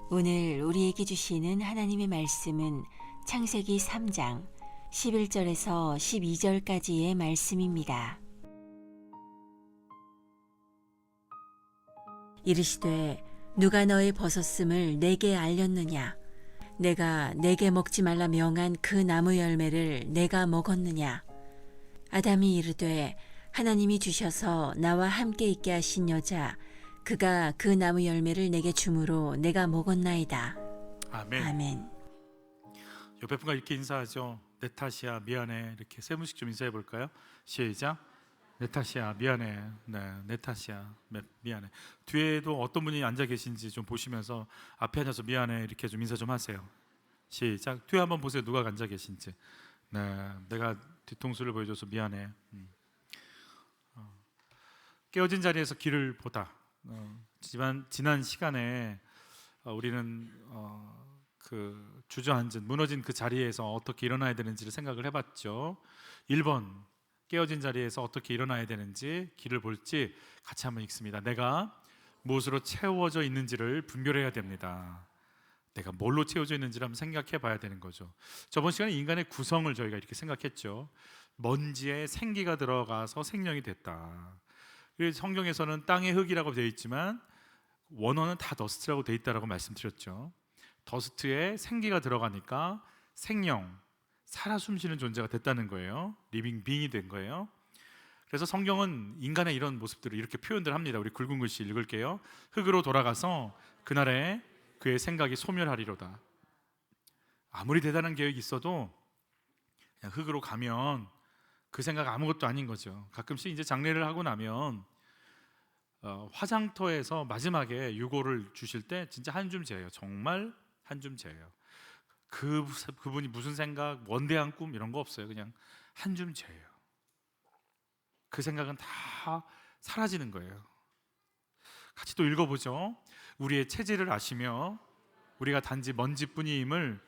오늘 우리에게 주시는 하나님의 말씀은 창세기 3장 11절에서 12절까지의 말씀입니다. 이르시되 누가 너의 벗었음을 내게 알렸느냐? 내가 내게 먹지 말라 명한 그 나무 열매를 내가 먹었느냐? 아담이 이르되 하나님이 주셔서 나와 함께 있게 하신 여자 그가 그 나무 열매를 내게 주므로 내가 먹었나이다. 아멘. 아멘. 옆에 분과 이렇게 인사하죠. 내 탓이야 미안해. 이렇게 세 분씩 좀 인사해 볼까요? 시작. 내 탓이야 미안해. 네, 내 탓이야 미안해. 뒤에도 어떤 분이 앉아 계신지 좀 보시면서 앞에 앉아서 미안해 이렇게 좀 인사 좀 하세요. 시작. 뒤에 한번 보세요. 누가 앉아 계신지. 네, 내가 뒤통수를 보여줘서 미안해. 깨어진 자리에서 길을 보다. 지난 시간에 우리는 그 주저앉은 무너진 그 자리에서 어떻게 일어나야 되는지를 생각을 해봤죠. 1번 깨어진 자리에서 어떻게 일어나야 되는지 길을 볼지 같이 한번 읽습니다. 내가 무엇으로 채워져 있는지를 분별해야 됩니다. 내가 뭘로 채워져 있는지를 한번 생각해 봐야 되는 거죠. 저번 시간에 인간의 구성을 저희가 이렇게 생각했죠. 먼지에 생기가 들어가서 생명이 됐다. 성경에서는 땅의 흙이라고 되어 있지만 원어는 다 더스트라고 되어 있다라고 말씀드렸죠. 더스트에 생기가 들어가니까 생명, 살아 숨쉬는 존재가 됐다는 거예요. 리빙 빙이 된 거예요. 그래서 성경은 인간의 이런 모습들을 이렇게 표현들 합니다. 우리 굵은 글씨 읽을게요. 흙으로 돌아가서 그날에 그의 생각이 소멸하리로다. 아무리 대단한 계획이 있어도 그냥 흙으로 가면 그 생각 아무것도 아닌 거죠. 가끔씩 이제 장례를 하고 나면 화장터에서 마지막에 유골을 주실 때 진짜 한 줌 재요. 정말 한 줌 재요. 그분이 무슨 생각, 원대한 꿈 이런 거 없어요. 그냥 한 줌 재요. 그 생각은 다 사라지는 거예요. 같이 또 읽어보죠. 우리의 체질을 아시며 우리가 단지 먼지뿐임을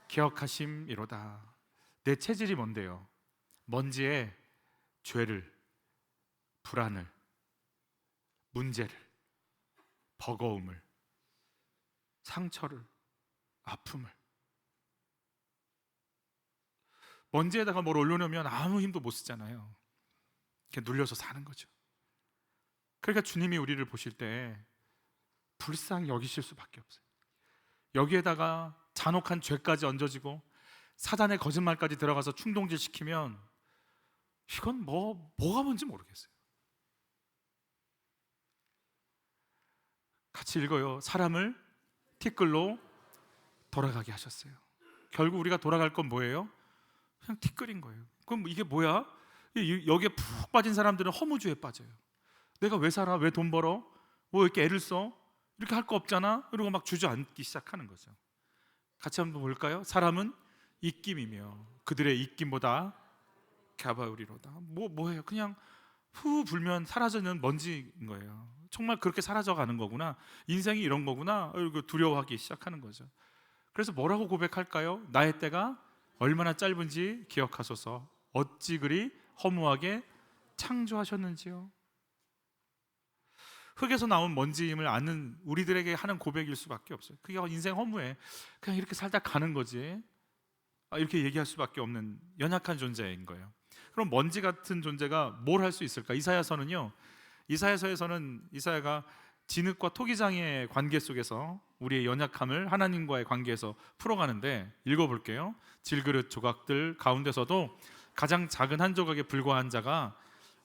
기억하심이로다. 내 체질이 뭔데요? 먼지에 죄를, 불안을, 문제를, 버거움을, 상처를, 아픔을. 먼지에다가 뭘 올려놓으면 아무 힘도 못 쓰잖아요. 이렇게 눌려서 사는 거죠. 그러니까 주님이 우리를 보실 때 불쌍히 여기실 수밖에 없어요. 여기에다가 잔혹한 죄까지 얹어지고 사단의 거짓말까지 들어가서 충동질 시키면 이건 뭐가 뭔지 모르겠어요. 같이 읽어요. 사람을 티끌로 돌아가게 하셨어요. 결국 우리가 돌아갈 건 뭐예요? 그냥 티끌인 거예요. 그럼 이게 뭐야? 여기에 푹 빠진 사람들은 허무주의에 빠져요. 내가 왜 살아? 왜 돈 벌어? 뭐 이렇게 애를 써? 이렇게 할 거 없잖아? 이러고 막 주저앉기 시작하는 거죠. 같이 한번 볼까요? 사람은 입김이며 그들의 입김보다 갸바우리로다. 뭐예요? 그냥 후 불면 사라지는 먼지인 거예요. 정말 그렇게 사라져 가는 거구나. 인생이 이런 거구나. 이거 두려워하기 시작하는 거죠. 그래서 뭐라고 고백할까요? 나의 때가 얼마나 짧은지 기억하소서. 어찌 그리 허무하게 창조하셨는지요. 흙에서 나온 먼지임을 아는 우리들에게 하는 고백일 수밖에 없어요. 그게 인생 허무해. 그냥 이렇게 살다 가는 거지. 이렇게 얘기할 수밖에 없는 연약한 존재인 거예요. 그럼 먼지 같은 존재가 뭘 할 수 있을까? 이사야서는요. 이사야서에서는 이사야가 진흙과 토기장의 관계 속에서 우리의 연약함을 하나님과의 관계에서 풀어가는데 읽어볼게요. 질그릇 조각들 가운데서도 가장 작은 한 조각에 불과한 자가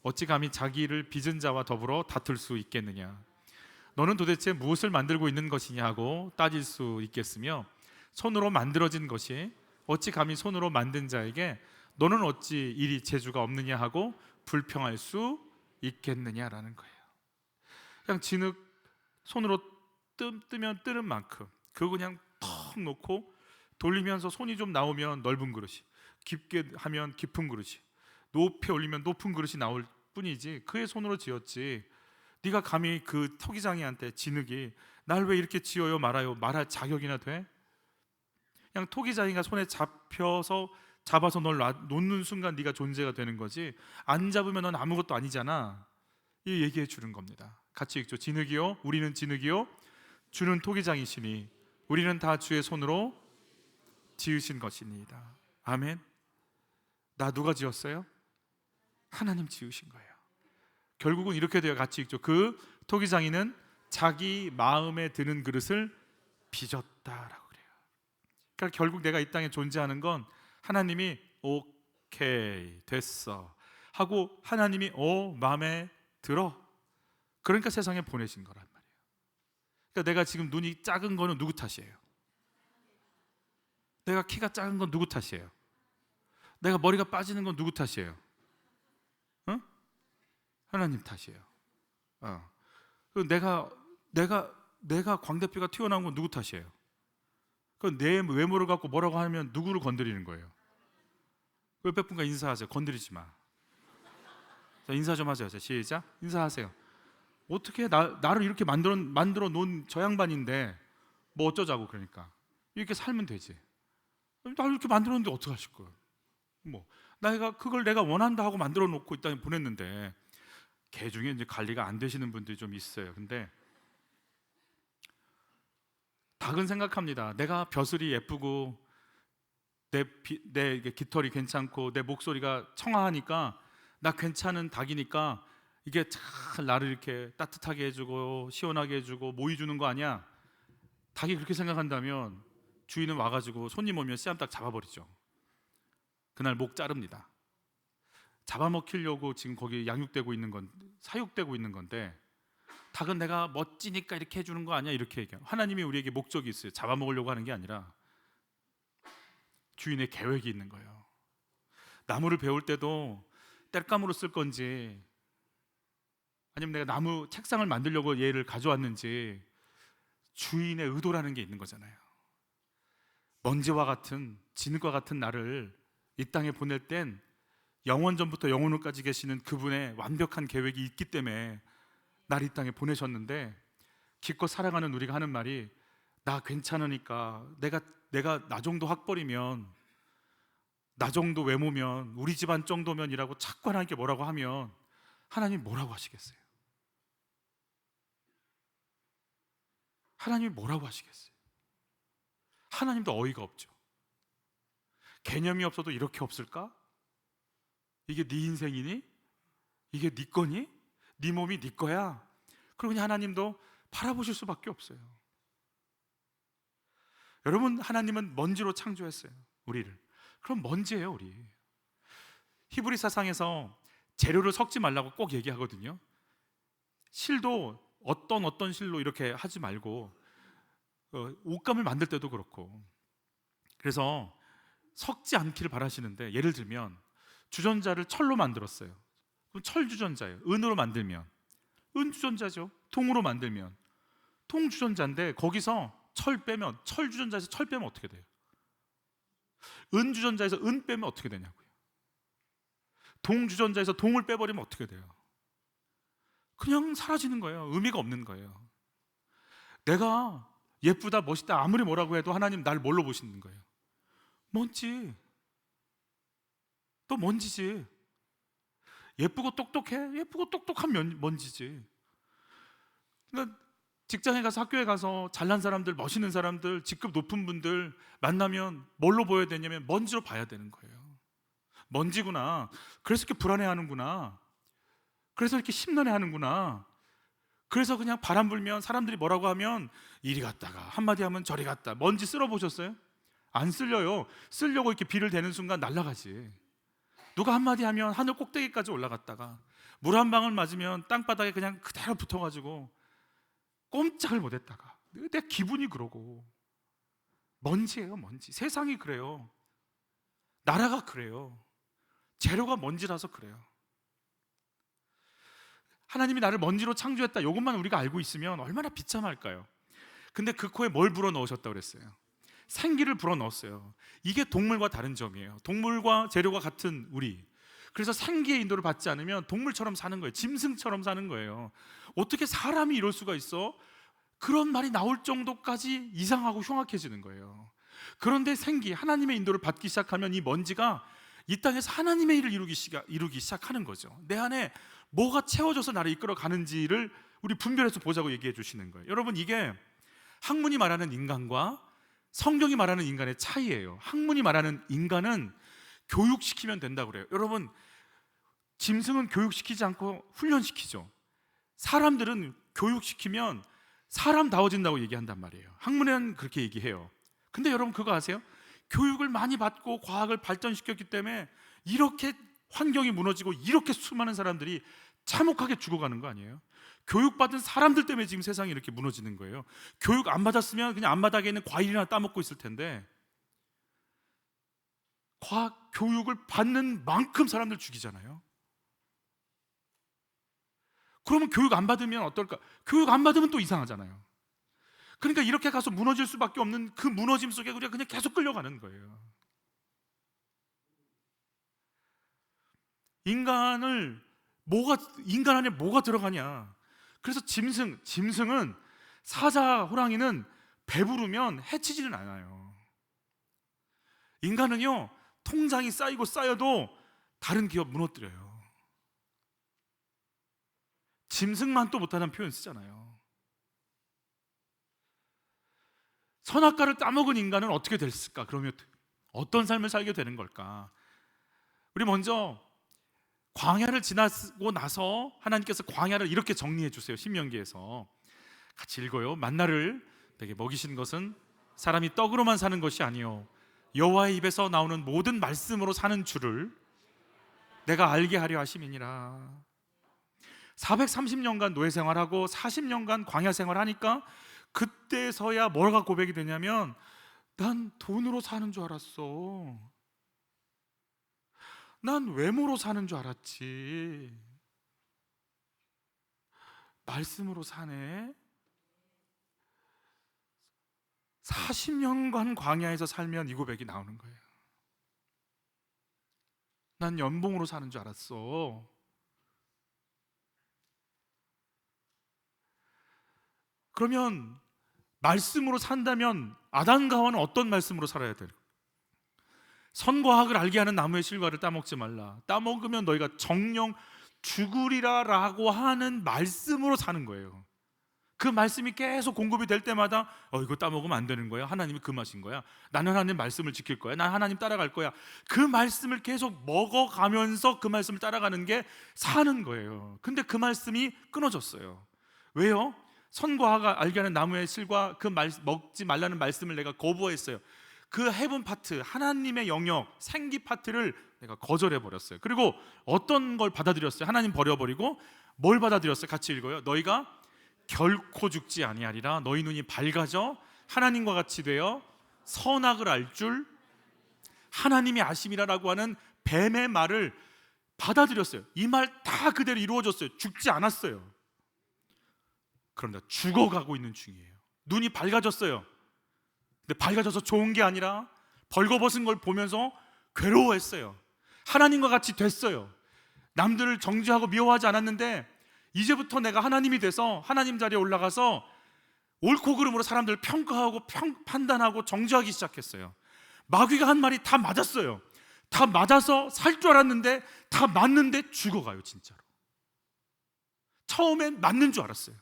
어찌 감히 자기를 빚은 자와 더불어 다툴 수 있겠느냐? 너는 도대체 무엇을 만들고 있는 것이냐 하고 따질 수 있겠으며 손으로 만들어진 것이 어찌 감히 손으로 만든 자에게 너는 어찌 이리 재주가 없느냐 하고 불평할 수 있겠느냐라는 거예요. 그냥 진흙 손으로 뜨면 뜨는 만큼 그거 그냥 턱 놓고 돌리면서 손이 좀 나오면 넓은 그릇이, 깊게 하면 깊은 그릇이, 높이 올리면 높은 그릇이 나올 뿐이지 그의 손으로 지었지. 네가 감히 그 토기장이한테 진흙이 날 왜 이렇게 지어요 말아요 말할 자격이나 돼? 그냥 토기장이가 손에 잡아서 널 놓는 순간 네가 존재가 되는 거지. 안 잡으면 넌 아무것도 아니잖아. 이 얘기해 주는 겁니다. 같이 읽죠. 진흙이요 우리는 진흙이요 주는 토기장이시니 우리는 다 주의 손으로 지으신 것이니이다. 아멘. 나 누가 지었어요? 하나님 지으신 거예요. 결국은 이렇게 되어 같이 읽죠. 그 토기장이는 자기 마음에 드는 그릇을 빚었다라고 그래요. 그러니까 결국 내가 이 땅에 존재하는 건 하나님이 오케이 됐어 하고 하나님이 마음에 들어, 그러니까 세상에 보내신 거란 말이에요. 그러니까 내가 지금 눈이 작은 거는 누구 탓이에요? 내가 키가 작은 건 누구 탓이에요? 내가 머리가 빠지는 건 누구 탓이에요? 어? 하나님 탓이에요. 내가 광대뼈가 튀어나온 건 누구 탓이에요? 그 내 외모를 갖고 뭐라고 하면 누구를 건드리는 거예요? 옆에 분과 인사하세요. 건드리지 마. 자, 인사 좀 하세요. 자, 시작. 인사하세요. 어떻게 나를 이렇게 만들어 놓은 저 양반인데 뭐 어쩌자고. 그러니까 이렇게 살면 되지. 나를 이렇게 만들어 놓는데 어떻게 하실 거예요? 뭐 그걸 내가 원한다 하고 만들어 놓고 이 땅에 보냈는데, 개 중에 이제 관리가 안 되시는 분들이 좀 있어요. 근데 닭은 생각합니다. 내가 벼슬이 예쁘고 내 깃털이 괜찮고 내 목소리가 청아하니까 나 괜찮은 닭이니까 이게 참 나를 이렇게 따뜻하게 해주고 시원하게 해주고 모이 주는 거 아니야. 닭이 그렇게 생각한다면 주인은 와가지고 손님 오면 씨암탉 잡아버리죠. 그날 목 자릅니다. 잡아먹히려고 지금 거기 양육되고 있는 건, 사육되고 있는 건데, 닭은 내가 멋지니까 이렇게 해주는 거 아니야, 이렇게 얘기해요. 하나님이 우리에게 목적이 있어요. 잡아먹으려고 하는 게 아니라 주인의 계획이 있는 거예요. 나무를 베울 때도 땔감으로 쓸 건지 아니면 내가 나무 책상을 만들려고 얘를 가져왔는지 주인의 의도라는 게 있는 거잖아요. 먼지와 같은 진흙과 같은 나를 이 땅에 보낼 땐 영원전부터 영원후까지 계시는 그분의 완벽한 계획이 있기 때문에 나를 이 땅에 보내셨는데, 기껏 살아가는 우리가 하는 말이 나 괜찮으니까, 내가 나 정도 학벌이면, 나 정도 외모면, 우리 집안 정도면이라고 자꾸 하나님께 뭐라고 하면 하나님 뭐라고 하시겠어요? 하나님이 뭐라고 하시겠어요? 하나님도 어이가 없죠. 개념이 없어도 이렇게 없을까? 이게 네 인생이니? 이게 네 거니? 네 몸이 네 거야? 그러니 하나님도 바라보실 수밖에 없어요. 여러분, 하나님은 먼지로 창조했어요, 우리를. 그럼 먼지예요, 우리. 히브리 사상에서 재료를 섞지 말라고 꼭 얘기하거든요. 실도 어떤 실로 이렇게 하지 말고, 옷감을 만들 때도 그렇고. 그래서 섞지 않기를 바라시는데, 예를 들면 주전자를 철로 만들었어요. 그럼 철 주전자예요. 은으로 만들면 은 주전자죠. 통으로 만들면 통 주전자인데, 거기서 철 주전자에서 철 빼면 어떻게 돼요? 은 주전자에서 은 빼면 어떻게 되냐고요. 동 주전자에서 동을 빼버리면 어떻게 돼요? 그냥 사라지는 거예요. 의미가 없는 거예요. 내가 예쁘다 멋있다 아무리 뭐라고 해도 하나님 날 뭘로 보시는 거예요? 먼지. 또 먼지지. 예쁘고 똑똑해? 예쁘고 똑똑한 먼지지. 그러니까 직장에 가서, 학교에 가서 잘난 사람들, 멋있는 사람들, 직급 높은 분들 만나면 뭘로 보여야 되냐면 먼지로 봐야 되는 거예요. 먼지구나. 그래서 이렇게 불안해하는구나. 그래서 이렇게 심란해하는구나. 그래서 그냥 바람 불면 사람들이 뭐라고 하면 이리 갔다가 한마디 하면 저리 갔다. 먼지 쓸어 보셨어요? 안 쓸려요. 쓰려고 이렇게 비를 대는 순간 날아가지. 누가 한마디 하면 하늘 꼭대기까지 올라갔다가 물 한 방울 맞으면 땅바닥에 그냥 그대로 붙어가지고 꼼짝을 못했다가, 내 기분이 그러고. 먼지예요, 먼지. 세상이 그래요. 나라가 그래요. 재료가 먼지라서 그래요. 하나님이 나를 먼지로 창조했다, 이것만 우리가 알고 있으면 얼마나 비참할까요? 근데 그 코에 뭘 불어넣으셨다고 그랬어요? 생기를 불어넣었어요. 이게 동물과 다른 점이에요. 동물과 재료가 같은 우리. 그래서 생기의 인도를 받지 않으면 동물처럼 사는 거예요. 짐승처럼 사는 거예요. 어떻게 사람이 이럴 수가 있어? 그런 말이 나올 정도까지 이상하고 흉악해지는 거예요. 그런데 하나님의 인도를 받기 시작하면 이 먼지가 이 땅에서 하나님의 일을 이루기 시작하는 거죠. 내 안에 뭐가 채워져서 나를 이끌어 가는지를 우리 분별해서 보자고 얘기해 주시는 거예요. 여러분, 이게 학문이 말하는 인간과 성경이 말하는 인간의 차이예요. 학문이 말하는 인간은 교육시키면 된다고 그래요. 여러분, 짐승은 교육시키지 않고 훈련시키죠. 사람들은 교육시키면 사람다워진다고 얘기한단 말이에요. 학문은 그렇게 얘기해요. 근데 여러분 그거 아세요? 교육을 많이 받고 과학을 발전시켰기 때문에 이렇게 환경이 무너지고 이렇게 수많은 사람들이 참혹하게 죽어가는 거 아니에요? 교육받은 사람들 때문에 지금 세상이 이렇게 무너지는 거예요. 교육 안 받았으면 그냥 앞바닥에 있는 과일이나 따먹고 있을 텐데, 과학 교육을 받는 만큼 사람들 죽이잖아요. 그러면 교육 안 받으면 어떨까? 교육 안 받으면 또 이상하잖아요. 그러니까 이렇게 가서 무너질 수밖에 없는 그 무너짐 속에 우리가 그냥 계속 끌려가는 거예요. 인간 안에 뭐가 들어가냐? 그래서 짐승은, 사자, 호랑이는 배부르면 해치지는 않아요. 인간은요, 통장이 쌓이고 쌓여도 다른 기업 무너뜨려요. 짐승만 또 못하는 표현 쓰잖아요. 선악과를 따먹은 인간은 어떻게 됐을까? 그러면 어떤 삶을 살게 되는 걸까? 우리 먼저 광야를 지나고 나서 하나님께서 광야를 이렇게 정리해 주세요. 신명기에서 같이 읽어요. 만나를 내게 먹이신 것은 사람이 떡으로만 사는 것이 아니요 여호와의 입에서 나오는 모든 말씀으로 사는 줄을 내가 알게 하려 하심이니라. 430년간 노예 생활하고 40년간 광야 생활하니까 그때서야 뭐가 고백이 되냐면, 난 돈으로 사는 줄 알았어. 난 외모로 사는 줄 알았지. 말씀으로 사네. 40년간 광야에서 살면 이 고백이 나오는 거예요. 난 연봉으로 사는 줄 알았어. 그러면 말씀으로 산다면 아담과 하와는 어떤 말씀으로 살아야 돼요? 선과 악을 알게 하는 나무의 실과를 따먹지 말라. 따먹으면 너희가 정령 죽으리라 라고 하는 말씀으로 사는 거예요. 그 말씀이 계속 공급이 될 때마다 이거 따먹으면 안 되는 거야. 하나님이 그 맛인 거야. 나는 하나님 말씀을 지킬 거야. 난 하나님 따라갈 거야. 그 말씀을 계속 먹어가면서 그 말씀을 따라가는 게 사는 거예요. 근데 그 말씀이 끊어졌어요. 왜요? 선과 악을 알게 하는 나무의 실과 그 먹지 말라는 말씀을 내가 거부했어요. 그 헤븐 파트, 하나님의 영역, 생기 파트를 내가 거절해 버렸어요. 그리고 어떤 걸 받아들였어요? 하나님 버려버리고 뭘 받아들였어요? 같이 읽어요. 너희가 결코 죽지 아니하리라. 너희 눈이 밝아져 하나님과 같이 되어 선악을 알 줄 하나님이 아심이라라고 하는 뱀의 말을 받아들였어요. 이 말 다 그대로 이루어졌어요. 죽지 않았어요. 그런데 죽어가고 있는 중이에요. 눈이 밝아졌어요. 근데 밝아져서 좋은 게 아니라 벌거벗은 걸 보면서 괴로워했어요. 하나님과 같이 됐어요. 남들을 정죄하고 미워하지 않았는데 이제부터 내가 하나님이 돼서 하나님 자리에 올라가서 옳고 그름으로 사람들을 평가하고 판단하고 정죄하기 시작했어요. 마귀가 한 말이 다 맞았어요. 다 맞아서 살 줄 알았는데 다 맞는데 죽어가요. 진짜로. 처음엔 맞는 줄 알았어요.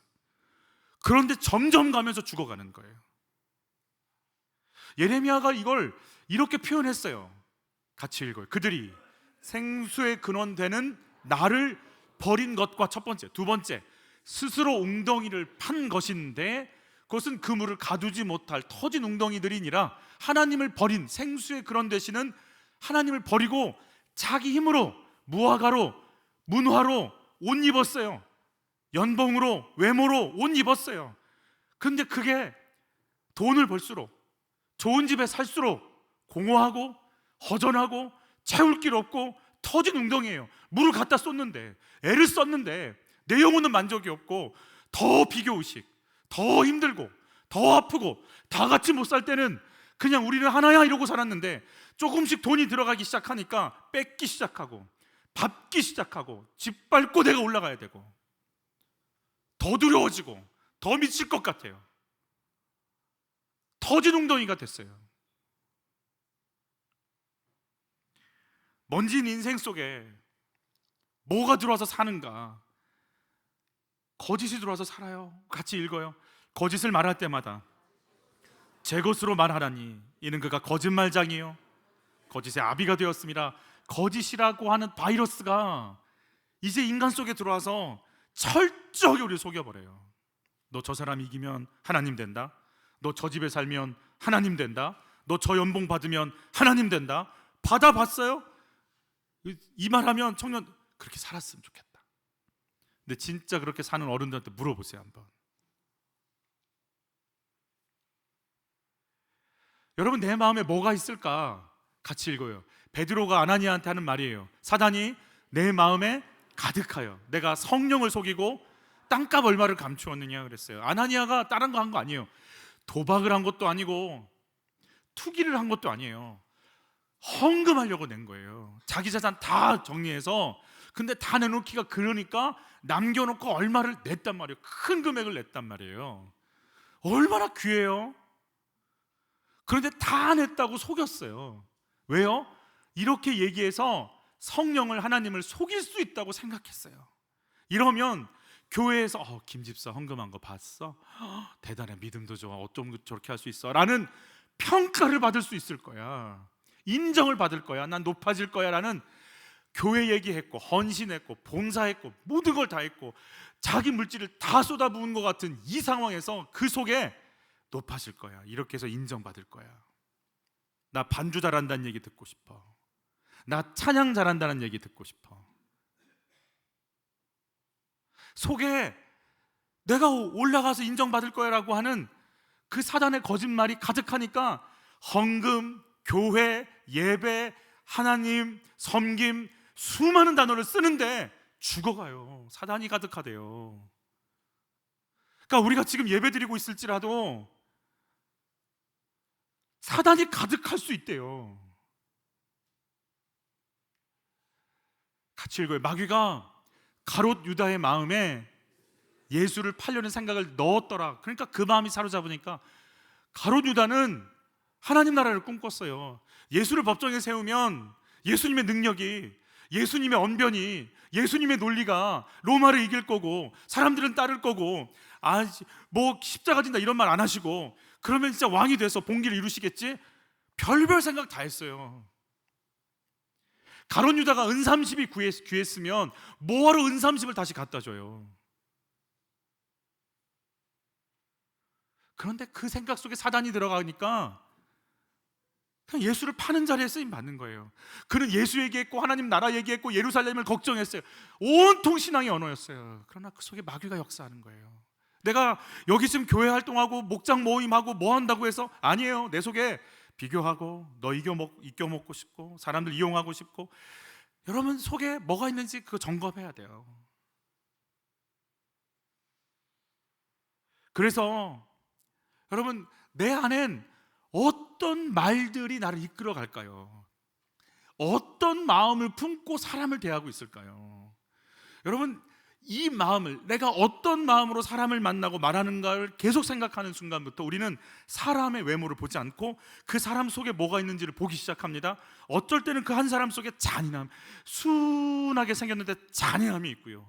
그런데 점점 가면서 죽어가는 거예요. 예레미야가 이걸 이렇게 표현했어요. 같이 읽어요. 그들이 생수의 근원 되는 나를 버린 것과 첫 번째, 두 번째, 스스로 웅덩이를 판 것인데 그것은 그물을 가두지 못할 터진 웅덩이들이니라. 하나님을 버린, 생수의 근원 되시는 하나님을 버리고 자기 힘으로 무화과로 문화로 옷 입었어요. 연봉으로 외모로 옷 입었어요. 근데 그게 돈을 벌수록 좋은 집에 살수록 공허하고 허전하고 채울 길 없고 터진 웅덩이에요. 물을 갖다 쏟는데, 애를 썼는데 내 영혼은 만족이 없고 더 비교의식, 더 힘들고 더 아프고 다 같이 못 살 때는 그냥 우리는 하나야 이러고 살았는데 조금씩 돈이 들어가기 시작하니까 뺏기 시작하고 밟기 시작하고 짓밟고 내가 올라가야 되고 더 두려워지고 더 미칠 것 같아요. 터진 웅덩이가 됐어요. 먼진 인생 속에 뭐가 들어와서 사는가? 거짓이 들어와서 살아요. 같이 읽어요. 거짓을 말할 때마다 제 것으로 말하라니 이는 그가 거짓말장이요 거짓의 아비가 되었습니다. 거짓이라고 하는 바이러스가 이제 인간 속에 들어와서 철저하게 우리를 속여버려요. 너 저 사람 이기면 하나님 된다. 너 저 집에 살면 하나님 된다. 너 저 연봉 받으면 하나님 된다. 받아봤어요? 이 말하면 청년 그렇게 살았으면 좋겠다. 근데 진짜 그렇게 사는 어른들한테 물어보세요 한번. 여러분 내 마음에 뭐가 있을까? 같이 읽어요. 베드로가 아나니아한테 하는 말이에요. 사단이 내 마음에 가득하여 내가 성령을 속이고 땅값 얼마를 감추었느냐 그랬어요. 아나니아가 다른 거 한 거 아니에요. 도박을 한 것도 아니고 투기를 한 것도 아니에요. 헌금하려고 낸 거예요. 자기 자산 다 정리해서. 근데 다 내놓기가 그러니까 남겨놓고 얼마를 냈단 말이에요. 큰 금액을 냈단 말이에요. 얼마나 귀해요. 그런데 다 냈다고 속였어요. 왜요? 이렇게 얘기해서 성령을 하나님을 속일 수 있다고 생각했어요. 이러면 교회에서 김 집사 헌금한 거 봤어? 대단해, 믿음도 좋아, 어쩜 저렇게 할 수 있어? 라는 평가를 받을 수 있을 거야. 인정을 받을 거야. 난 높아질 거야 라는 교회 얘기했고 헌신했고 봉사했고 모든 걸 다 했고 자기 물질을 다 쏟아부은 것 같은 이 상황에서 그 속에 높아질 거야. 이렇게 해서 인정받을 거야. 나 반주 잘한다는 얘기 듣고 싶어. 나 찬양 잘한다는 얘기 듣고 싶어. 속에 내가 올라가서 인정받을 거야 라고 하는 그 사단의 거짓말이 가득하니까 헌금, 교회, 예배, 하나님, 섬김 수많은 단어를 쓰는데 죽어가요. 사단이 가득하대요. 그러니까 우리가 지금 예배 드리고 있을지라도 사단이 가득할 수 있대요. 같이 읽어요. 마귀가 가롯 유다의 마음에 예수를 팔려는 생각을 넣었더라. 그러니까 그 마음이 사로잡으니까 가롯 유다는 하나님 나라를 꿈꿨어요. 예수를 법정에 세우면 예수님의 능력이, 예수님의 언변이, 예수님의 논리가 로마를 이길 거고 사람들은 따를 거고 뭐 십자가 진다 이런 말 안 하시고 그러면 진짜 왕이 돼서 봉기를 이루시겠지? 별별 생각 다 했어요. 가롯 유다가 은삼십이 귀했으면 뭐하러 은삼십을 다시 갖다 줘요? 그런데 그 생각 속에 사단이 들어가니까 그냥 예수를 파는 자리에 쓰임 받는 거예요. 그는 예수 얘기했고 하나님 나라 얘기했고 예루살렘을 걱정했어요. 온통 신앙의 언어였어요. 그러나 그 속에 마귀가 역사하는 거예요. 내가 여기 지금 교회 활동하고 목장 모임하고 뭐 한다고 해서 아니에요. 내 속에 비교하고 너 이겨먹고 싶고 사람들 이용하고 싶고 여러분 속에 뭐가 있는지 그거 점검해야 돼요. 그래서 여러분 내 안엔 어떤 말들이 나를 이끌어 갈까요? 어떤 마음을 품고 사람을 대하고 있을까요? 여러분 이 마음을 내가 어떤 마음으로 사람을 만나고 말하는가를 계속 생각하는 순간부터 우리는 사람의 외모를 보지 않고 그 사람 속에 뭐가 있는지를 보기 시작합니다. 어쩔 때는 그 한 사람 속에 잔인함, 순하게 생겼는데 잔인함이 있고요,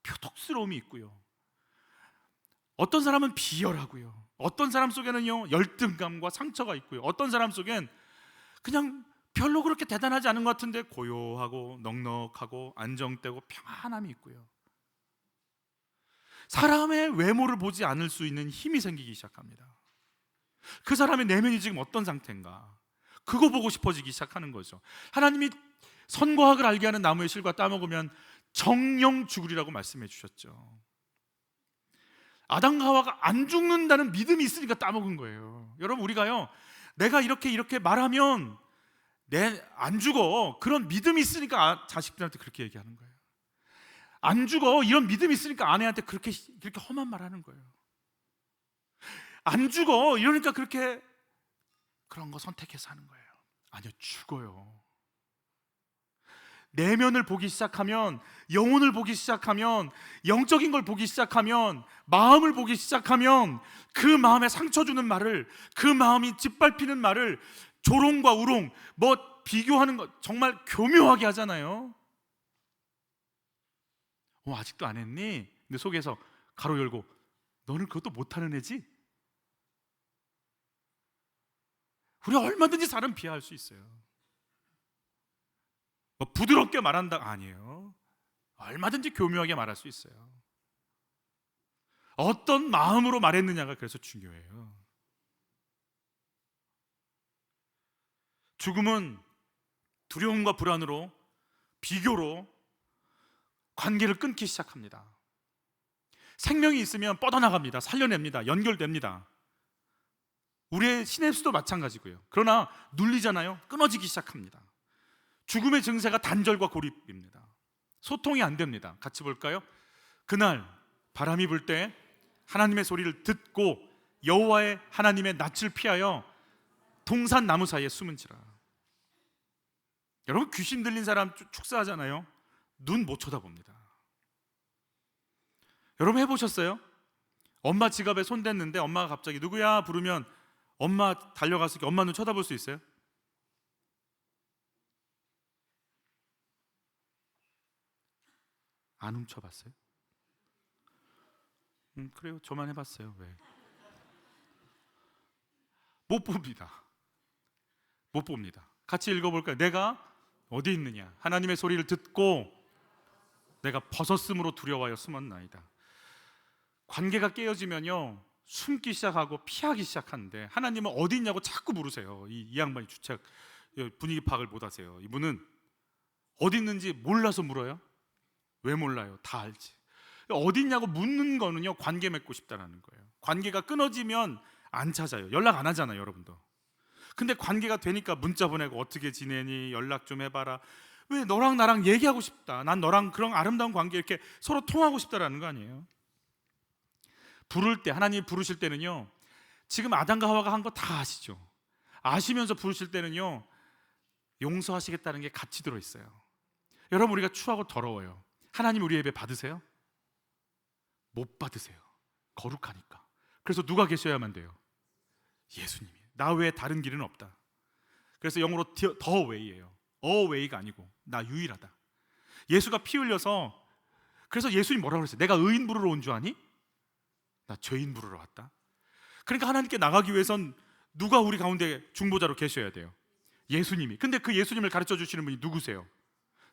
표독스러움이 있고요, 어떤 사람은 비열하고요, 어떤 사람 속에는요 열등감과 상처가 있고요, 어떤 사람 속엔 그냥 별로 그렇게 대단하지 않은 것 같은데 고요하고 넉넉하고 안정되고 평안함이 있고요. 사람의 외모를 보지 않을 수 있는 힘이 생기기 시작합니다. 그 사람의 내면이 지금 어떤 상태인가 그거 보고 싶어지기 시작하는 거죠. 하나님이 선과 악을 알게 하는 나무의 실과 따먹으면 정령 죽으리라고 말씀해 주셨죠. 아담과 하와가 안 죽는다는 믿음이 있으니까 따먹은 거예요. 여러분 우리가요 내가 이렇게 말하면 안 죽어 그런 믿음이 있으니까 자식들한테 그렇게 얘기하는 거예요. 안 죽어 이런 믿음이 있으니까 아내한테 그렇게 험한 말 하는 거예요. 안 죽어 이러니까 그렇게 그런 거 선택해서 하는 거예요. 아니요, 죽어요. 내면을 보기 시작하면, 영혼을 보기 시작하면, 영적인 걸 보기 시작하면, 마음을 보기 시작하면 그 마음에 상처 주는 말을, 그 마음이 짓밟히는 말을 조롱과 우롱, 뭐 비교하는 거 정말 교묘하게 하잖아요. 아직도 안 했니? 근데 속에서 가로 열고 너는 그것도 못하는 애지? 우리 얼마든지 사람 비하할 수 있어요. 뭐 부드럽게 말한다 아니에요. 얼마든지 교묘하게 말할 수 있어요. 어떤 마음으로 말했느냐가 그래서 중요해요. 죽음은 두려움과 불안으로, 비교로 관계를 끊기 시작합니다. 생명이 있으면 뻗어나갑니다. 살려냅니다. 연결됩니다. 우리의 시냅스도 마찬가지고요. 그러나 눌리잖아요. 끊어지기 시작합니다. 죽음의 증세가 단절과 고립입니다. 소통이 안 됩니다. 같이 볼까요? 그날 바람이 불 때 하나님의 소리를 듣고 여호와의 하나님의 낯을 피하여 동산 나무 사이에 숨은지라. 여러분, 귀신 들린 사람 축사하잖아요. 눈 못 쳐다봅니다. 여러분 해보셨어요? 엄마 지갑에 손 댔는데 엄마가 갑자기 누구야 부르면 엄마 달려가서 엄마 눈 쳐다볼 수 있어요? 안 훔쳐봤어요? 그래요. 저만 해봤어요. 왜? 못 봅니다. 못 봅니다. 같이 읽어볼까요? 내가 어디 있느냐? 하나님의 소리를 듣고 내가 벗었음으로 두려워하여 숨었나이다. 관계가 깨어지면요, 숨기 시작하고 피하기 시작하는데 하나님은 어디 있냐고 자꾸 물으세요. 이 양반이 주책 분위기 파악을 못하세요. 이분은 어디 있는지 몰라서 물어요. 왜 몰라요? 다 알지. 어디 있냐고 묻는 거는요, 관계 맺고 싶다라는 거예요. 관계가 끊어지면 안 찾아요. 연락 안 하잖아요, 여러분도. 근데 관계가 되니까 문자 보내고 어떻게 지내니? 연락 좀 해봐라. 왜? 너랑 나랑 얘기하고 싶다. 난 너랑 그런 아름다운 관계 이렇게 서로 통하고 싶다라는 거 아니에요? 부를 때, 하나님이 부르실 때는요, 지금 아담과 하와가 한 거 다 아시죠? 아시면서 부르실 때는요, 용서하시겠다는 게 같이 들어있어요. 여러분, 우리가 추하고 더러워요. 하나님 우리 예배 받으세요? 못 받으세요. 거룩하니까. 그래서 누가 계셔야만 돼요? 예수님이. 나 외에 다른 길은 없다. 그래서 영어로 더 웨이예요. 어 웨이가 아니고 나 유일하다. 예수가 피 흘려서, 그래서 예수님 뭐라고 그랬어요? 내가 의인 부르러 온 줄 아니? 나 죄인 부르러 왔다. 그러니까 하나님께 나가기 위해선 누가 우리 가운데 중보자로 계셔야 돼요? 예수님이. 근데 그 예수님을 가르쳐 주시는 분이 누구세요?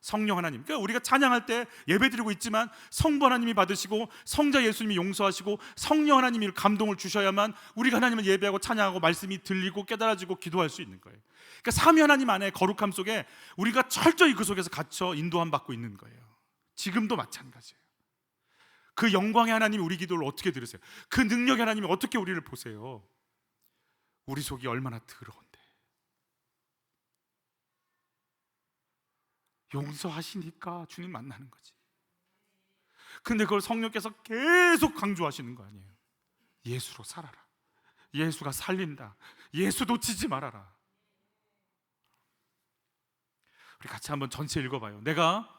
성령 하나님. 그러니까 우리가 찬양할 때 예배드리고 있지만 성부 하나님이 받으시고 성자 예수님이 용서하시고 성령 하나님이 감동을 주셔야만 우리가 하나님을 예배하고 찬양하고 말씀이 들리고 깨달아지고 기도할 수 있는 거예요. 그러니까 삼위 하나님 안에 거룩함 속에 우리가 철저히 그 속에서 갇혀 인도함 받고 있는 거예요. 지금도 마찬가지예요. 그 영광의 하나님이 우리 기도를 어떻게 들으세요? 그 능력의 하나님이 어떻게 우리를 보세요? 우리 속이 얼마나 더러운데. 용서하시니까 주님 만나는 거지. 근데 그걸 성령께서 계속 강조하시는 거 아니에요? 예수로 살아라. 예수가 살린다. 예수 놓치지 말아라. 우리 같이 한번 전체 읽어봐요. 내가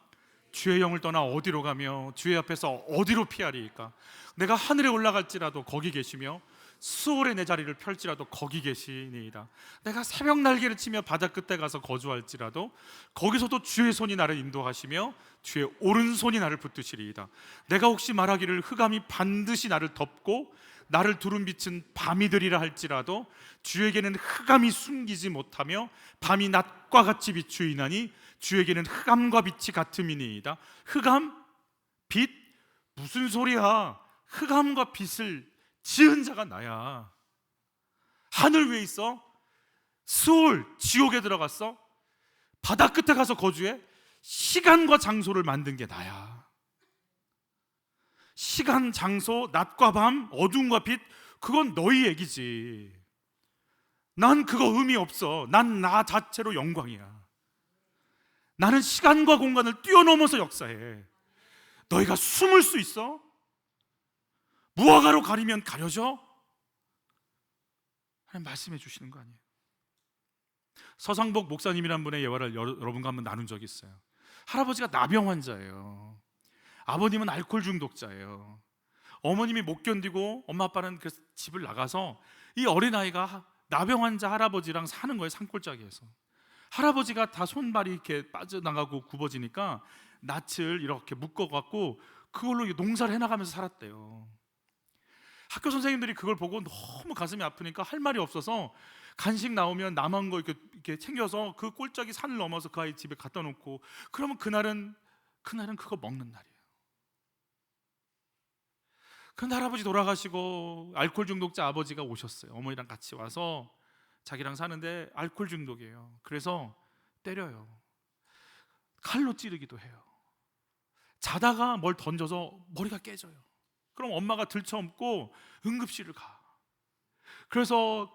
주의 영을 떠나 어디로 가며 주의 앞에서 어디로 피하리이까? 내가 하늘에 올라갈지라도 거기 계시며 수월에 내 자리를 펼지라도 거기 계시니이다. 내가 새벽 날개를 치며 바다 끝에 가서 거주할지라도 거기서도 주의 손이 나를 인도하시며 주의 오른손이 나를 붙드시리이다. 내가 혹시 말하기를 흑암이 반드시 나를 덮고 나를 두른 빛은 밤이 되리라 할지라도 주에게는 흑암이 숨기지 못하며 밤이 낮과 같이 비추이나니 주에게는 흑암과 빛이 같음이니이다. 흑암? 빛? 무슨 소리야? 흑암과 빛을 지은 자가 나야. 하늘 위에 있어? 수월, 지옥에 들어갔어? 바다 끝에 가서 거주해? 시간과 장소를 만든 게 나야. 시간, 장소, 낮과 밤, 어둠과 빛, 그건 너희 얘기지. 난 그거 의미 없어. 난 나 자체로 영광이야. 나는 시간과 공간을 뛰어넘어서 역사해. 너희가 숨을 수 있어? 무화과로 가리면 가려져? 하나님 말씀해 주시는 거 아니에요? 서상복 목사님이란 분의 예화를 여러분과 한번 나눈 적이 있어요. 할아버지가 나병 환자예요. 아버님은 알코올 중독자예요. 어머님이 못 견디고 엄마 아빠는 그래서 집을 나가서 이 어린아이가 나병 환자 할아버지랑 사는 거예요. 산골짜기에서. 할아버지가 다 손발이 이렇게 빠져나가고 굽어지니까 낯을 이렇게 묶어갖고 그걸로 농사를 해나가면서 살았대요. 학교 선생님들이 그걸 보고 너무 가슴이 아프니까 할 말이 없어서 간식 나오면 남은 거 이렇게 챙겨서 그 꼴짝이 산을 넘어서 그 아이 집에 갖다 놓고, 그러면 그날은 그거 먹는 날이에요. 그 할아버지 돌아가시고 알코올 중독자 아버지가 오셨어요. 어머니랑 같이 와서 자기랑 사는데 알코올 중독이에요. 그래서 때려요. 칼로 찌르기도 해요. 자다가 뭘 던져서 머리가 깨져요. 그럼 엄마가 들쳐업고 응급실을 가. 그래서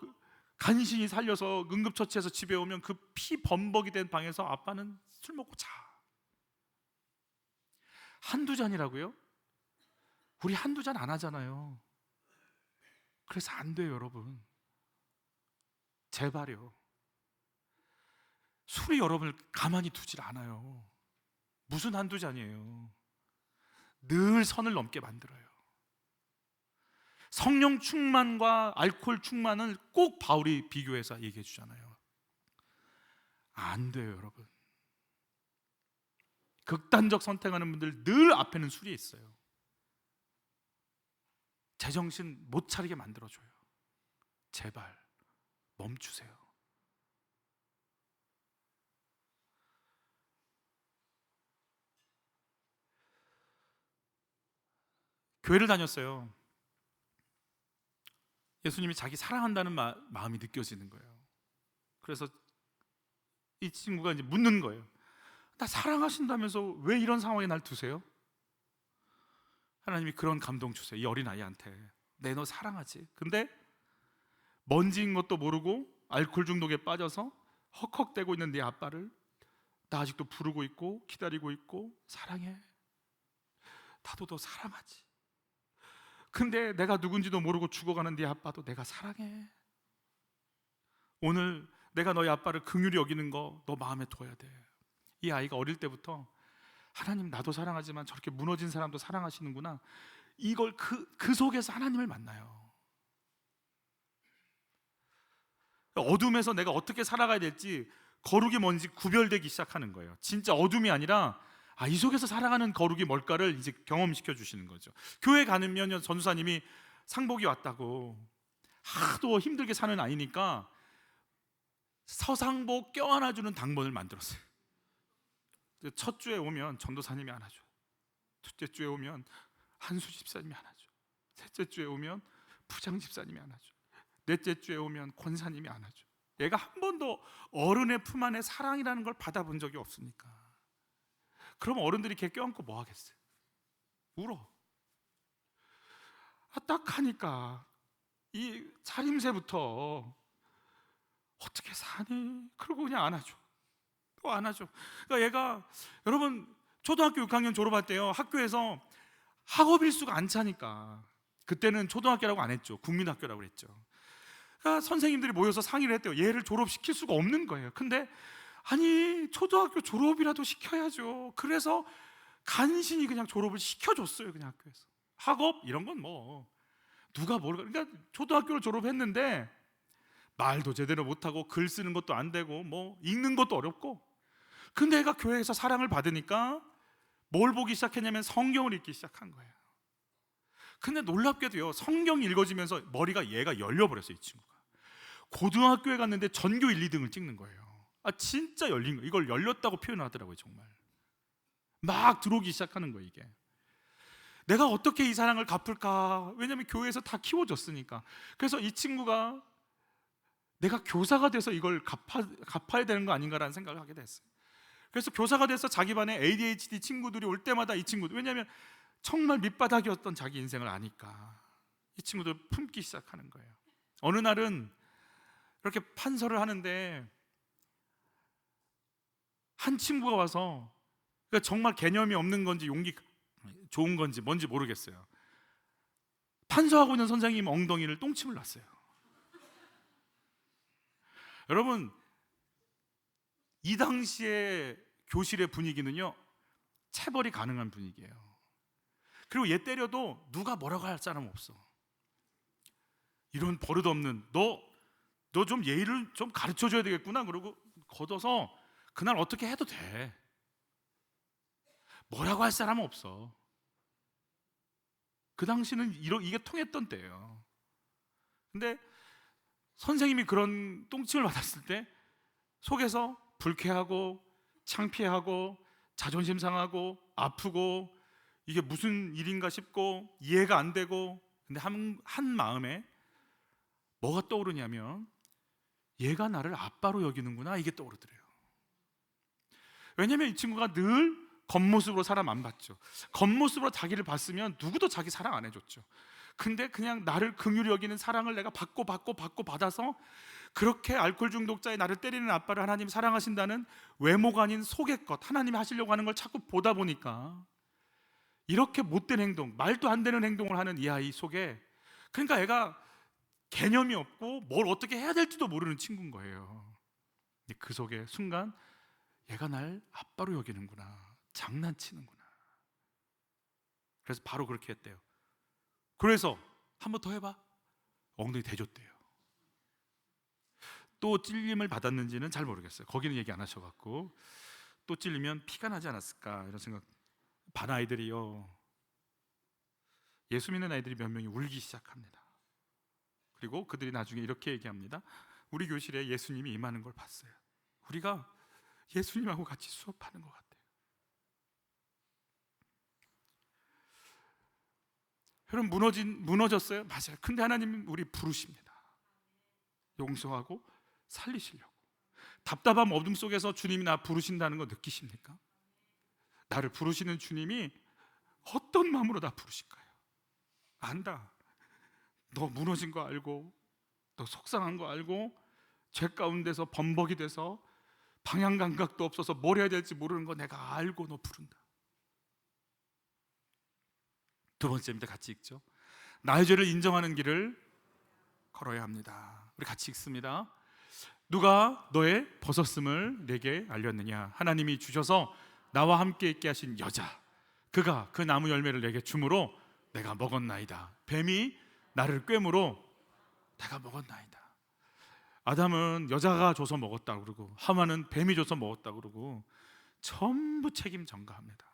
간신히 살려서 응급처치해서 집에 오면 그 피 범벅이 된 방에서 아빠는 술 먹고 자. 한두 잔이라고요? 우리 한두 잔 안 하잖아요. 그래서 안 돼요, 여러분. 제발요. 술이 여러분을 가만히 두질 않아요. 무슨 한두 잔이에요. 늘 선을 넘게 만들어요. 성령 충만과 알코올 충만을 꼭 바울이 비교해서 얘기해 주잖아요. 안 돼요, 여러분. 극단적 선택하는 분들 늘 앞에는 술이 있어요. 제정신 못 차리게 만들어줘요. 제발 멈추세요. 교회를 다녔어요. 예수님이 자기 사랑한다는 마음이 느껴지는 거예요. 그래서 이 친구가 이제 묻는 거예요. 나 사랑하신다면서 왜 이런 상황에 날 두세요? 하나님이 그런 감동 주세요. 이 어린아이한테. 내 너 사랑하지. 근데 먼지인 것도 모르고 알코올 중독에 빠져서 헉헉대고 있는 네 아빠를 나 아직도 부르고 있고 기다리고 있고 사랑해. 나도 너 사랑하지. 근데 내가 누군지도 모르고 죽어가는 네 아빠도 내가 사랑해. 오늘 내가 너희 아빠를 긍휼히 여기는 거 너 마음에 둬야 돼. 이 아이가 어릴 때부터 하나님 나도 사랑하지만 저렇게 무너진 사람도 사랑하시는구나, 이걸 그 속에서 하나님을 만나요. 어둠에서 내가 어떻게 살아가야 될지 거룩이 뭔지 구별되기 시작하는 거예요. 진짜 어둠이 아니라 이 속에서 살아가는 거룩이 뭘까를 이제 경험시켜 주시는 거죠. 교회 가면 전도사님이 상복이 왔다고 하도 힘들게 사는 아이니까 서상복 껴안아주는 당번을 만들었어요. 첫 주에 오면 전도사님이 안아줘. 둘째 주에 오면 한수 집사님이 안아줘. 셋째 주에 오면 부장 집사님이 안아줘. 넷째 주에 오면 권사님이 안아줘. 얘가 한 번도 어른의 품 안에 사랑이라는 걸 받아본 적이 없으니까. 그럼 어른들이 걔 껴안고 뭐 하겠어요? 울어. 딱 하니까 이 차림새부터 어떻게 사니? 그러고 그냥 안아줘. 또 안아줘. 그러니까 얘가, 여러분 초등학교 6학년 졸업할 때요, 학교에서 학업 일수가 안 차니까, 그때는 초등학교라고 안 했죠. 국민학교라고 그랬죠. 그러니까 선생님들이 모여서 상의를 했대요. 얘를 졸업시킬 수가 없는 거예요. 근데 아니 초등학교 졸업이라도 시켜야죠. 그래서 간신히 그냥 졸업을 시켜줬어요. 그냥 학교에서. 학업 이런 건 뭐 누가 모르고. 그러니까 초등학교를 졸업했는데 말도 제대로 못하고 글 쓰는 것도 안 되고 뭐 읽는 것도 어렵고. 근데 애가 교회에서 사랑을 받으니까 뭘 보기 시작했냐면 성경을 읽기 시작한 거예요. 근데 놀랍게도요, 성경이 읽어지면서 머리가 얘가 열려버렸어요. 이 친구가 고등학교에 갔는데 전교 1, 2등을 찍는 거예요. 진짜 열린 거예요. 이걸 열렸다고 표현하더라고요. 정말 막 들어오기 시작하는 거예요. 이게 내가 어떻게 이 사랑을 갚을까? 왜냐하면 교회에서 다 키워줬으니까. 그래서 이 친구가 내가 교사가 돼서 이걸 갚아야 되는 거 아닌가라는 생각을 하게 됐어요. 그래서 교사가 돼서 자기 반에 ADHD 친구들이 올 때마다 이 친구들, 왜냐하면 정말 밑바닥이었던 자기 인생을 아니까 이 친구들 품기 시작하는 거예요. 어느 날은 이렇게 판서를 하는데 한 친구가 와서, 그러니까 정말 개념이 없는 건지 용기 좋은 건지 뭔지 모르겠어요. 판서하고 있는 선생님 엉덩이를 똥침을 놨어요. 여러분 이 당시에 교실의 분위기는요, 체벌이 가능한 분위기예요. 그리고 얘 때려도 누가 뭐라고 할 사람 없어. 이런 버릇없는 너 좀 예의를 좀 가르쳐줘야 되겠구나. 그러고 걷어서 그날 어떻게 해도 돼. 뭐라고 할 사람은 없어. 그 당시는 이게 통했던 때예요. 근데 선생님이 그런 똥침을 받았을 때 속에서 불쾌하고 창피하고 자존심 상하고 아프고 이게 무슨 일인가 싶고 이해가 안 되고, 근데 한 마음에 뭐가 떠오르냐면 얘가 나를 아빠로 여기는구나, 이게 떠오르더래요. 왜냐면 이 친구가 늘 겉모습으로 사람 안 봤죠. 겉모습으로 자기를 봤으면 누구도 자기 사랑 안 해줬죠. 근데 그냥 나를 긍휼히 여기는 사랑을 내가 받고 받아서 그렇게 알코올 중독자의 나를 때리는 아빠를 하나님이 사랑하신다는 외모가 아닌 속의 것, 하나님이 하시려고 하는 걸 자꾸 보다 보니까 이렇게 못된 행동, 말도 안 되는 행동을 하는 이 아이 속에, 그러니까 애가 개념이 없고 뭘 어떻게 해야 될지도 모르는 친구인 거예요. 근데 그 속에 순간 얘가 날 아빠로 여기는구나, 장난치는구나. 그래서 바로 그렇게 했대요. 그래서 한 번 더 해봐, 엉덩이 대줬대요. 또 찔림을 받았는지는 잘 모르겠어요. 거기는 얘기 안 하셔갖고 또 찔리면 피가 나지 않았을까 이런 생각. 반 아이들이요, 예수 믿는 아이들이 몇 명이 울기 시작합니다. 그리고 그들이 나중에 이렇게 얘기합니다. 우리 교실에 예수님이 임하는 걸 봤어요. 우리가 예수님하고 같이 수업하는 것 같아요. 여러분, 무너졌어요? 맞아요. 근데 하나님은 우리 부르십니다. 용서하고 살리시려고. 답답함 어둠 속에서 주님이 나 부르신다는 거 느끼십니까? 나를 부르시는 주님이 어떤 마음으로 나 부르실까요? 안다. 너 무너진 거 알고, 너 속상한 거 알고, 죄 가운데서 범벅이 돼서 방향 감각도 없어서 뭘 해야 될지 모르는 거 내가 알고 너 부른다. 두 번째입니다. 같이 읽죠. 나의 죄를 인정하는 길을 걸어야 합니다. 우리 같이 읽습니다. 누가 너의 벗었음을 내게 알렸느냐? 하나님이 주셔서 나와 함께 있게 하신 여자, 그가 그 나무 열매를 내게 주므로 내가 먹었나이다. 뱀이 나를 꿰므로 내가 먹었나이다. 아담은 여자가 줘서 먹었다고 그러고 하와는 뱀이 줘서 먹었다고 그러고 전부 책임 전가합니다.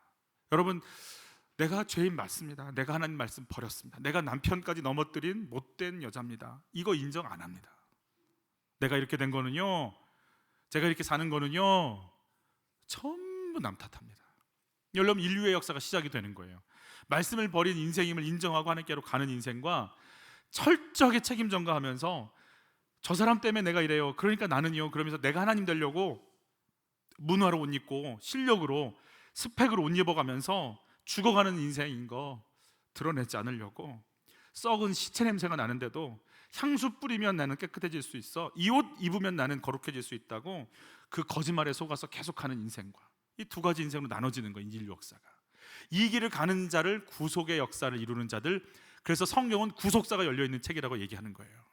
여러분, 내가 죄인 맞습니다. 내가 하나님 말씀 버렸습니다. 내가 남편까지 넘어뜨린 못된 여자입니다. 이거 인정 안 합니다. 내가 이렇게 된 거는요, 제가 이렇게 사는 거는요, 전부 남 탓합니다. 여러분, 인류의 역사가 시작이 되는 거예요. 말씀을 버린 인생임을 인정하고 하나님께로 가는 인생과 철저하게 책임 전가하면서 저 사람 때문에 내가 이래요, 그러니까 나는요, 그러면서 내가 하나님 되려고 문화로 옷 입고 실력으로 스펙으로 옷 입어가면서 죽어가는 인생인 거 드러내지 않으려고, 썩은 시체 냄새가 나는데도 향수 뿌리면 나는 깨끗해질 수 있어, 이 옷 입으면 나는 거룩해질 수 있다고 그 거짓말에 속아서 계속하는 인생과 이 두 가지 인생으로 나눠지는 거예요. 인류 역사가. 이 길을 가는 자를 구속의 역사를 이루는 자들, 그래서 성경은 구속사가 열려있는 책이라고 얘기하는 거예요.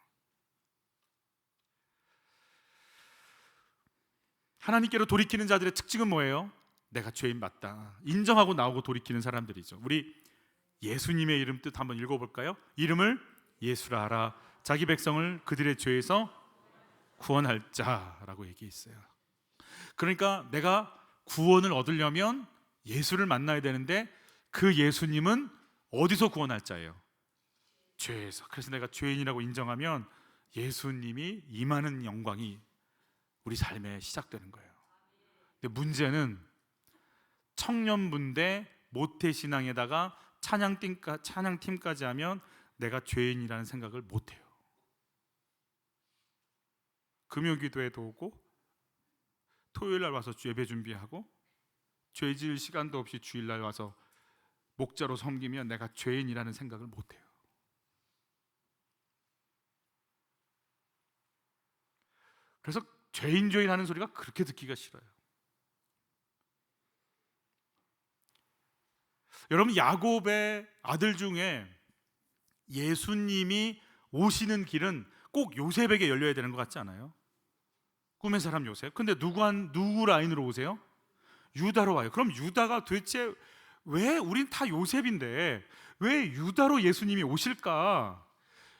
하나님께로 돌이키는 자들의 특징은 뭐예요? 내가 죄인 맞다 인정하고 나오고 돌이키는 사람들이죠. 우리 예수님의 이름 뜻 한번 읽어볼까요? 이름을 예수라 하라. 자기 백성을 그들의 죄에서 구원할 자라고 얘기했어요. 그러니까 내가 구원을 얻으려면 예수를 만나야 되는데 그 예수님은 어디서 구원할 자예요? 죄에서. 그래서 내가 죄인이라고 인정하면 예수님이 임하는 영광이 우리 삶에 시작되는 거예요. 근데 문제는 청년분대 모태신앙에다가 찬양팀까지 하면 내가 죄인이라는 생각을 못해요. 금요기도에도 오고 토요일날 와서 예배 준비하고 죄 지을 시간도 없이 주일날 와서 목자로 섬기면 내가 죄인이라는 생각을 못해요. 그래서 죄인 하는 소리가 그렇게 듣기가 싫어요. 여러분, 야곱의 아들 중에 예수님이 오시는 길은 꼭 요셉에게 열려야 되는 것 같지 않아요? 꿈의 사람 요셉. 근데 누구 라인으로 오세요? 유다로 와요. 그럼 유다가 도대체 왜, 우린 다 요셉인데 왜 유다로 예수님이 오실까?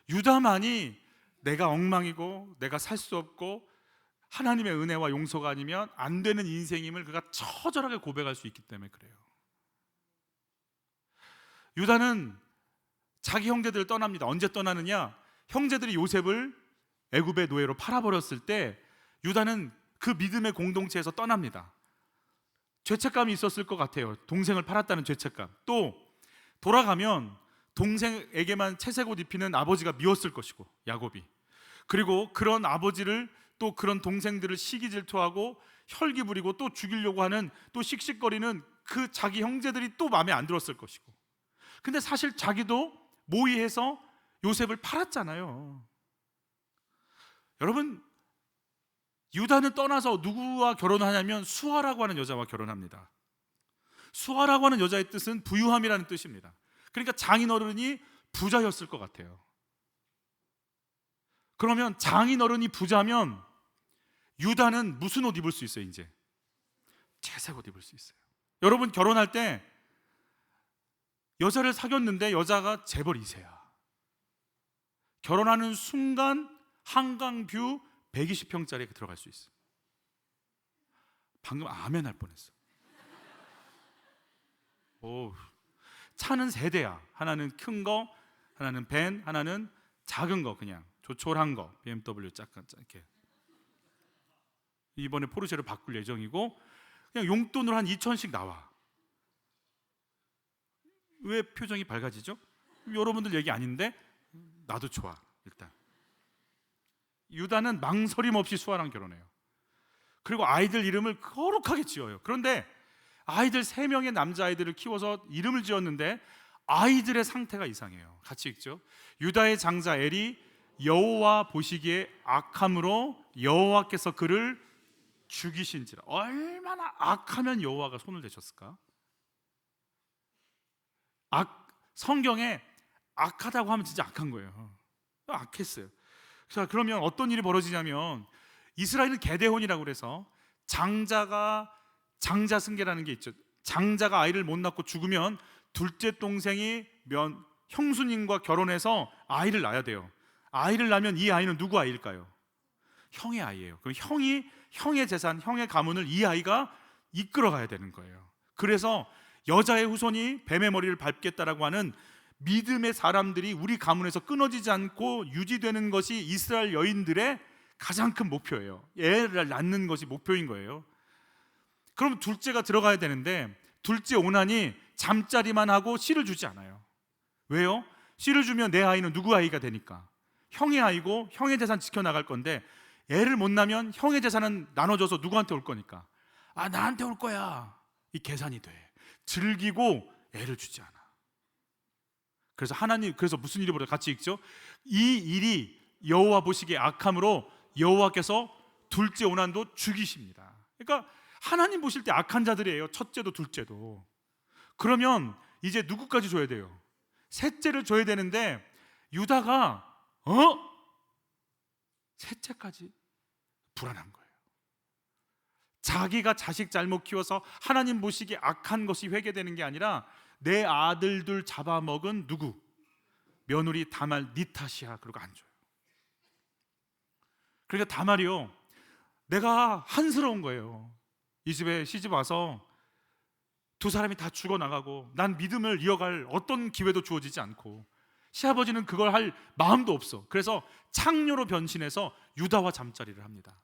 유다만이 내가 엉망이고 내가 살 수 없고 하나님의 은혜와 용서가 아니면 안 되는 인생임을 그가 처절하게 고백할 수 있기 때문에 그래요. 유다는 자기 형제들을 떠납니다. 언제 떠나느냐? 형제들이 요셉을 애굽의 노예로 팔아버렸을 때 유다는 그 믿음의 공동체에서 떠납니다. 죄책감이 있었을 것 같아요. 동생을 팔았다는 죄책감. 또 돌아가면 동생에게만 채색 옷 입히는 아버지가 미웠을 것이고, 야곱이. 그리고 그런 아버지를, 또 그런 동생들을 시기 질투하고 혈기 부리고 또 죽이려고 하는, 또 씩씩거리는 그 자기 형제들이 또 마음에 안 들었을 것이고. 근데 사실 자기도 모의해서 요셉을 팔았잖아요. 여러분, 유다는 떠나서 누구와 결혼하냐면 수아라고 하는 여자와 결혼합니다. 수아라고 하는 여자의 뜻은 부유함이라는 뜻입니다. 그러니까 장인어른이 부자였을 것 같아요. 그러면 장인어른이 부자면 유다는 무슨 옷 입을 수 있어요? 이제 채색 옷 입을 수 있어요. 여러분, 결혼할 때 여자를 사귀었는데 여자가 재벌 2세야. 결혼하는 순간 한강뷰 120평짜리에 들어갈 수 있어. 방금 아멘 할 뻔했어. 오, 차는 3대야. 하나는 큰 거, 하나는 벤, 하나는 작은 거, 그냥 조촐한 거, BMW 작은 이렇게. 이번에 포르쉐를 바꿀 예정이고, 그냥 용돈으로 한 2,000씩 나와. 왜 표정이 밝아지죠? 여러분들 얘기 아닌데 나도 좋아. 일단 유다는 망설임 없이 수아랑 결혼해요. 그리고 아이들 이름을 거룩하게 지어요. 그런데 아이들 3명의 남자아이들을 키워서 이름을 지었는데 아이들의 상태가 이상해요. 같이 읽죠. 유다의 장자 엘이 여호와 보시기에 악함으로 여호와께서 그를 죽이신지라. 얼마나 악하면 여호와가 손을 대셨을까? 성경에 악하다고 하면 진짜 악한 거예요. 악했어요. 자, 그러면 어떤 일이 벌어지냐면, 이스라엘은 게데혼이라고 그래서 장자 승계라는 게 있죠. 장자가 아이를 못 낳고 죽으면 둘째 동생이 형수님과 결혼해서 아이를 낳아야 돼요. 아이를 낳으면 이 아이는 누구 아이일까요? 형의 아이예요. 그럼 형의 재산, 형의 가문을 이 아이가 이끌어가야 되는 거예요. 그래서 여자의 후손이 뱀의 머리를 밟겠다라고 하는 믿음의 사람들이 우리 가문에서 끊어지지 않고 유지되는 것이 이스라엘 여인들의 가장 큰 목표예요. 애를 낳는 것이 목표인 거예요. 그럼 둘째가 들어가야 되는데, 둘째 오나니 잠자리만 하고 씨를 주지 않아요. 왜요? 씨를 주면 내 아이는 누구 아이가 되니까? 형의 아이고 형의 재산 지켜나갈 건데, 애를 못 낳으면 형의 재산은 나눠줘서 누구한테 올 거니까, 나한테 올 거야, 이 계산이 돼. 즐기고 애를 주지 않아. 그래서 무슨 일이 벌어요? 같이 읽죠. 이 일이 여호와 보시기에 악함으로 여호와께서 둘째 오난도 죽이십니다. 그러니까 하나님 보실 때 악한 자들이에요. 첫째도 둘째도. 그러면 이제 누구까지 줘야 돼요? 셋째를 줘야 되는데 유다가 셋째까지 불안한 거예요. 자기가 자식 잘못 키워서 하나님 보시기에 악한 것이 회개되는 게 아니라 내 아들들 잡아먹은 누구? 며느리 다말 니 탓이야. 그러고 안 줘요. 그러니까 다말이요, 내가 한스러운 거예요. 이 집에 시집 와서 두 사람이 다 죽어나가고 난 믿음을 이어갈 어떤 기회도 주어지지 않고, 시아버지는 그걸 할 마음도 없어. 그래서 창녀로 변신해서 유다와 잠자리를 합니다.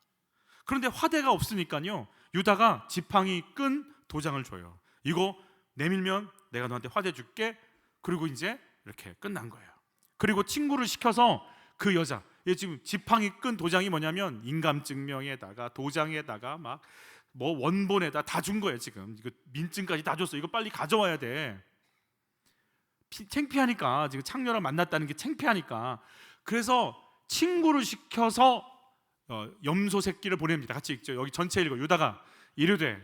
그런데 화대가 없으니까요, 유다가 지팡이 끈 도장을 줘요. 이거 내밀면 내가 너한테 화대 줄게. 그리고 이제 이렇게 끝난 거예요. 그리고 친구를 시켜서 그 여자, 얘 지금 지팡이 끈 도장이 뭐냐면 인감증명에다가 도장에다가 막 뭐 원본에다 다 준 거예요. 지금 이거 민증까지 다 줬어. 이거 빨리 가져와야 돼. 창피하니까, 지금 창녀랑 만났다는 게 창피하니까. 그래서 친구를 시켜서 염소 새끼를 보냅니다. 같이 읽죠. 여기 전체 읽어. 유다가 이르되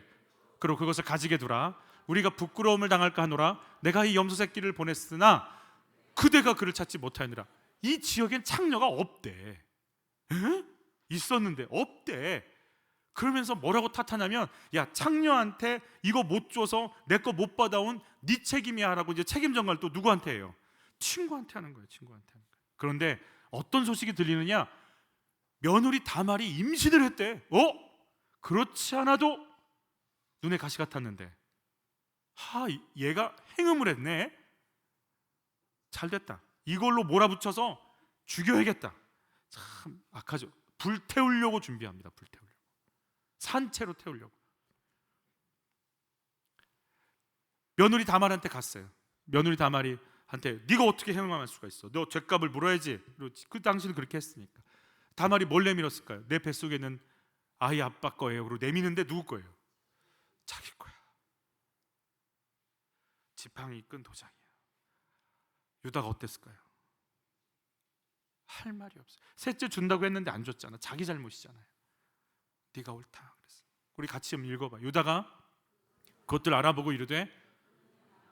그리고 그것을 가지게 두라. 우리가 부끄러움을 당할까 하노라. 내가 이 염소 새끼를 보냈으나 그대가 그를 찾지 못하느라. 이 지역엔 창녀가 없대. 에? 있었는데 없대. 그러면서 뭐라고 탓하냐면, 야, 창녀한테 이거 못 줘서 내 거 못 받아온 네 책임이야 라고 이제 책임 전가를 또 누구한테 해요? 친구한테 하는 거예요. 친구한테 하는 거예요. 그런데 어떤 소식이 들리느냐? 며느리 다말이 임신을 했대. 그렇지 않아도 눈에 가시가 탔는데, 얘가 행음을 했네. 잘 됐다. 이걸로 몰아붙여서 죽여야겠다. 참 악하죠. 불태우려고 준비합니다. 불태우려고. 산채로 태우려고. 며느리 다말한테 갔어요. 며느리 다말이한테 네가 어떻게 행함할 수가 있어? 너 죗값을 물어야지. 그 당시는 그렇게 했으니까. 다말이 뭘 내밀었을까요? 내 뱃속에 있는 아이 아빠 거예요. 그리고 내미는데 누구 거예요? 자기 거야. 지팡이 끈 도장이야. 유다가 어땠을까요? 할 말이 없어요. 셋째 준다고 했는데 안 줬잖아. 자기 잘못이잖아요. 네가 옳다 그랬어. 우리 같이 좀 읽어봐. 유다가 그것들 알아보고 이르되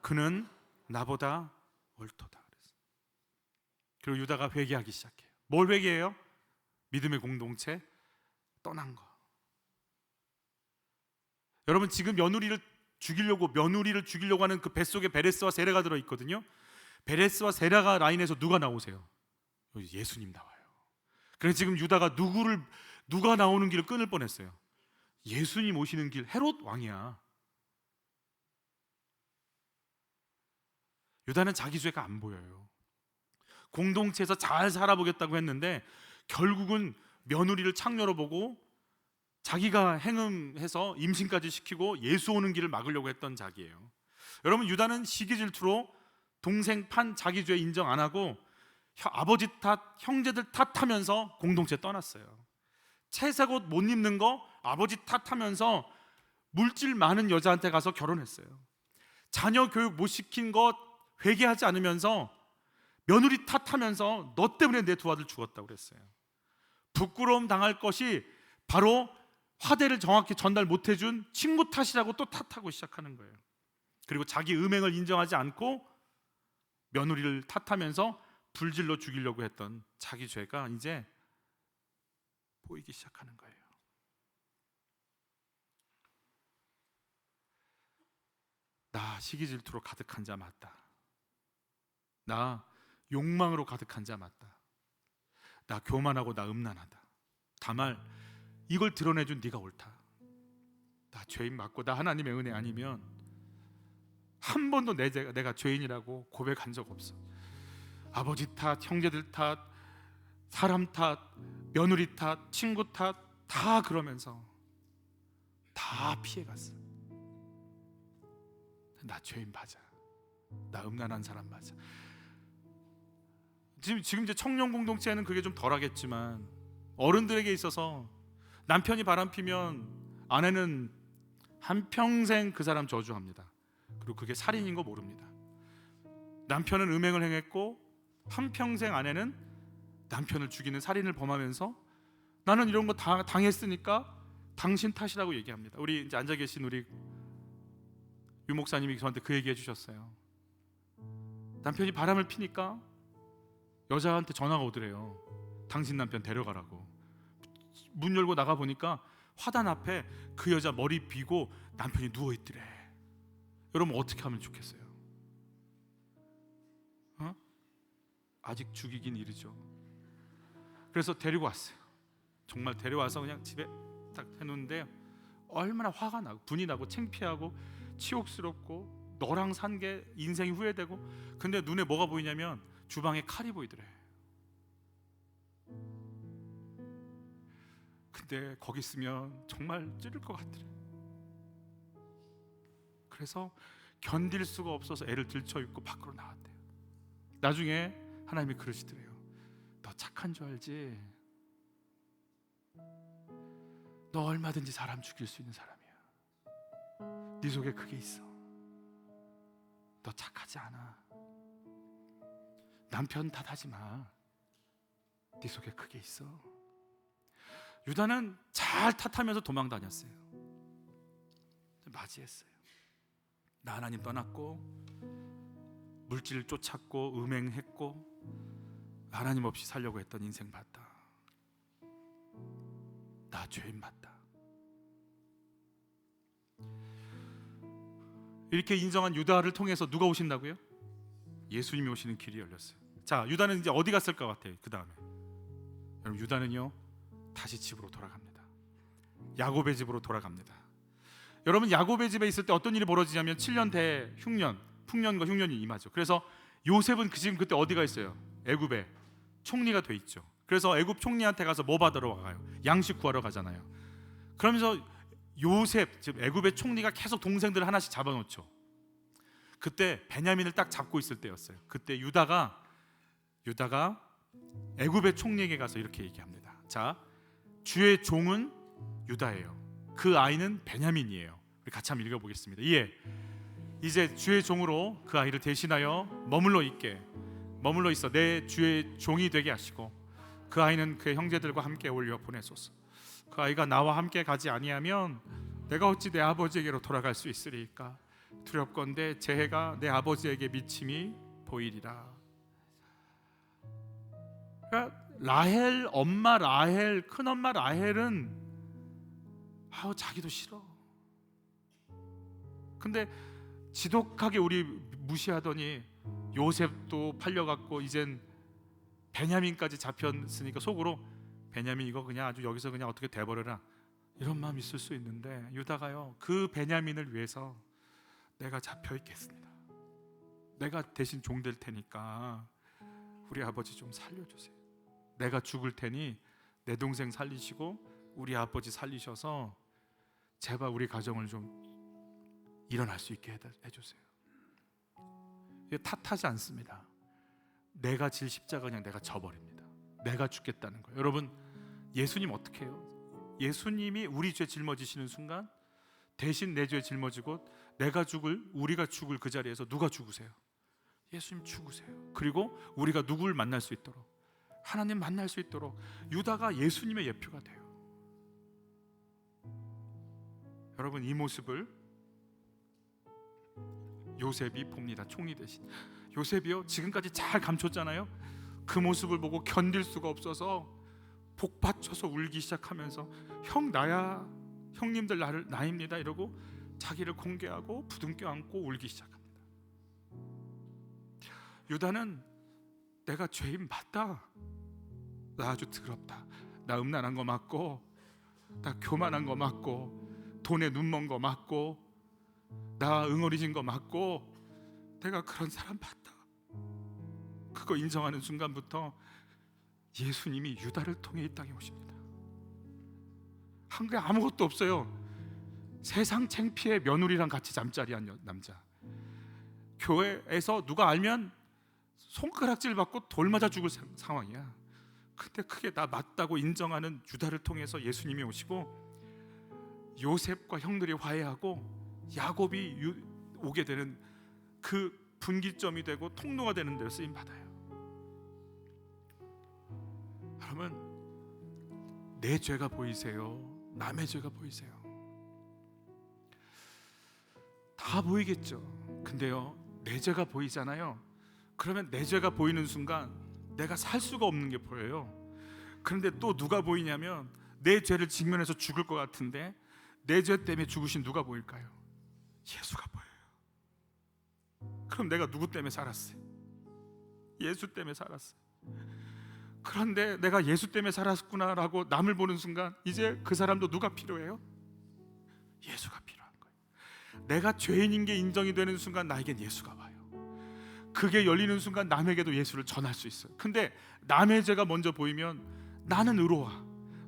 그는 나보다 옳도다 그랬어. 그리고 유다가 회개하기 시작해요. 뭘 회개해요? 믿음의 공동체 떠난 거. 여러분 지금 며느리를 죽이려고 하는 그 뱃속에 베레스와 세라가 들어 있거든요. 베레스와 세라가 라인에서 누가 나오세요? 예수님 나와요. 그래서 지금 유다가 누가 나오는 길을 끊을 뻔했어요. 예수님 오시는 길, 헤롯 왕이야. 유다는 자기 죄가 안 보여요. 공동체에서 잘 살아보겠다고 했는데 결국은 며느리를 창녀로 보고 자기가 행음해서 임신까지 시키고 예수 오는 길을 막으려고 했던 자기예요. 여러분 유다는 시기 질투로 동생 판 자기 죄 인정 안 하고 아버지 탓, 형제들 탓하면서 공동체 떠났어요. 채색 옷 못 입는 거 아버지 탓하면서 물질 많은 여자한테 가서 결혼했어요. 자녀 교육 못 시킨 거 회개하지 않으면서 며느리 탓하면서 너 때문에 내 두 아들 죽었다고 그랬어요. 부끄러움 당할 것이 바로 화대를 정확히 전달 못 해준 친구 탓이라고 또 탓하고 시작하는 거예요. 그리고 자기 음행을 인정하지 않고 며느리를 탓하면서 불질러 죽이려고 했던 자기 죄가 이제 보이기 시작하는 거예요. 나 시기 질투로 가득한 자 맞다. 나 욕망으로 가득한 자 맞다. 나 교만하고 나 음란하다. 다만 이걸 드러내준 네가 옳다. 나 죄인 맞고 나 하나님의 은혜 아니면 한 번도 내가 죄인이라고 고백한 적 없어. 아버지 탓, 형제들 탓, 사람 탓, 며느리 탓, 친구 탓 다 그러면서 다 피해갔어. 나 죄인 맞아. 나 음란한 사람 맞아. 지금 이제 청년 공동체에는 그게 좀 덜하겠지만 어른들에게 있어서 남편이 바람피면 아내는 한평생 그 사람 저주합니다. 그리고 그게 살인인 거 모릅니다. 남편은 음행을 행했고 한평생 아내는 남편을 죽이는 살인을 범하면서 나는 이런 거 다 당했으니까 당신 탓이라고 얘기합니다. 우리 이제 앉아 계신 우리 유 목사님이 저한테 그 얘기 해주셨어요. 남편이 바람을 피니까 여자한테 전화가 오더래요. 당신 남편 데려가라고. 문 열고 나가 보니까 화단 앞에 그 여자 머리 비고 남편이 누워 있더래. 여러분 어떻게 하면 좋겠어요? 아직 죽이긴 이르죠. 그래서 데리고 왔어요. 정말 데려와서 그냥 집에 딱 해놓는데 얼마나 화가 나고 분이 나고 창피하고 치욕스럽고 너랑 산 게 인생이 후회되고. 근데 눈에 뭐가 보이냐면 주방에 칼이 보이더래. 근데 거기 있으면 정말 찌를 것 같더래. 그래서 견딜 수가 없어서 애를 들쳐입고 밖으로 나왔대요. 나중에 하나님이 그러시더래요. 너 착한 줄 알지? 너 얼마든지 사람 죽일 수 있는 사람이야. 네 속에 그게 있어. 너 착하지 않아. 남편 탓하지 마. 네 속에 그게 있어. 유다는 잘 탓하면서 도망 다녔어요. 맞이했어요. 나 하나님 떠났고 물질을 쫓았고 음행했고 하나님 없이 살려고 했던 인생 맞다. 나 죄인 맞다. 이렇게 인정한 유다를 통해서 누가 오신다고요? 예수님이 오시는 길이 열렸어요. 자, 유다는 이제 어디 갔을 것 같아요? 그 다음에 여러분 유다는요 다시 집으로 돌아갑니다. 야곱의 집으로 돌아갑니다. 여러분 야곱의 집에 있을 때 어떤 일이 벌어지냐면 7년 대 흉년, 풍년과 흉년이 임하죠. 그래서 요셉은 지금 그때 어디가 있어요? 애굽에 총리가 돼 있죠. 그래서 애굽 총리한테 가서 뭐 받으러 가요? 양식 구하러 가잖아요. 그러면서 요셉, 지금 애굽의 총리가 계속 동생들을 하나씩 잡아놓죠. 그때 베냐민을 딱 잡고 있을 때였어요. 그때 유다가 애굽의 총리에게 가서 이렇게 얘기합니다. 자, 주의 종은 유다예요. 그 아이는 베냐민이에요. 우리 같이 한번 읽어보겠습니다. 이제 주의 종으로 그 아이를 대신하여 머물러 있어 내 주의 종이 되게 하시고 그 아이는 그의 형제들과 함께 올려 보내소서. 그 아이가 나와 함께 가지 아니하면 내가 어찌 내 아버지에게로 돌아갈 수 있으리까? 두렵건대 제 해가 내 아버지에게 미침이 보이리라. 그러니까 라헬 엄마 라헬, 큰엄마 라헬은 자기도 싫어. 근데 지독하게 우리 무시하더니 요셉도 팔려갔고 이젠 베냐민까지 잡혔으니까 속으로 베냐민 이거 그냥 아주 여기서 그냥 어떻게 돼버려라 이런 마음이 있을 수 있는데, 유다가요, 그 베냐민을 위해서 내가 잡혀 있겠습니다. 내가 대신 종 될 테니까 우리 아버지 좀 살려주세요. 내가 죽을 테니 내 동생 살리시고 우리 아버지 살리셔서 제발 우리 가정을 좀 일어날 수 있게 해주세요. 이게 탓하지 않습니다. 내가 질 십자가 그냥 내가 져버립니다. 내가 죽겠다는 거예요. 여러분, 예수님 어떻게 해요? 예수님이 우리 죄 짊어지시는 순간 대신 내 죄 짊어지고 우리가 죽을 그 자리에서 누가 죽으세요? 예수님 죽으세요. 그리고 우리가 누구를 만날 수 있도록, 하나님 만날 수 있도록 유다가 예수님의 예표가 돼요. 여러분, 이 모습을 요셉이 봅니다. 총리 대신 요셉이요, 지금까지 잘 감췄잖아요. 그 모습을 보고 견딜 수가 없어서 복받쳐서 울기 시작하면서 형 나야, 형님들 나입니다 이러고 자기를 공개하고 부둥켜 안고 울기 시작합니다. 유다는 내가 죄인 맞다, 나 아주 더럽다, 나 음란한 거 맞고, 나 교만한 거 맞고, 돈에 눈먼 거 맞고, 나 응어리진 거 맞고, 내가 그런 사람 맞다. 그거 인정하는 순간부터 예수님이 유다를 통해 이 땅에 오십니다. 한국에 아무것도 없어요. 세상 창피해 며느리랑 같이 잠자리한 남자. 교회에서 누가 알면 손가락질 받고 돌 맞아 죽을 상황이야. 근데 그게 나 맞다고 인정하는 유다를 통해서 예수님이 오시고 요셉과 형들이 화해하고 야곱이 오게 되는 그 분기점이 되고 통로가 되는 데로 쓰임 받아요. 여러분, 내 죄가 보이세요? 남의 죄가 보이세요? 다 보이겠죠. 근데요, 내 죄가 보이잖아요. 그러면 내 죄가 보이는 순간 내가 살 수가 없는 게 보여요. 그런데 또 누가 보이냐면 내 죄를 직면해서 죽을 것 같은데 내 죄 때문에 죽으신 누가 보일까요? 예수가 보여요. 그럼 내가 누구 때문에 살았어요? 예수 때문에 살았어요. 그런데 내가 예수 때문에 살았구나라고 남을 보는 순간 이제 그 사람도 누가 필요해요? 예수가 필요한 거예요. 내가 죄인인 게 인정이 되는 순간 나에겐 예수가 와요. 그게 열리는 순간 남에게도 예수를 전할 수 있어요. 근데 남의 죄가 먼저 보이면 나는 의로워,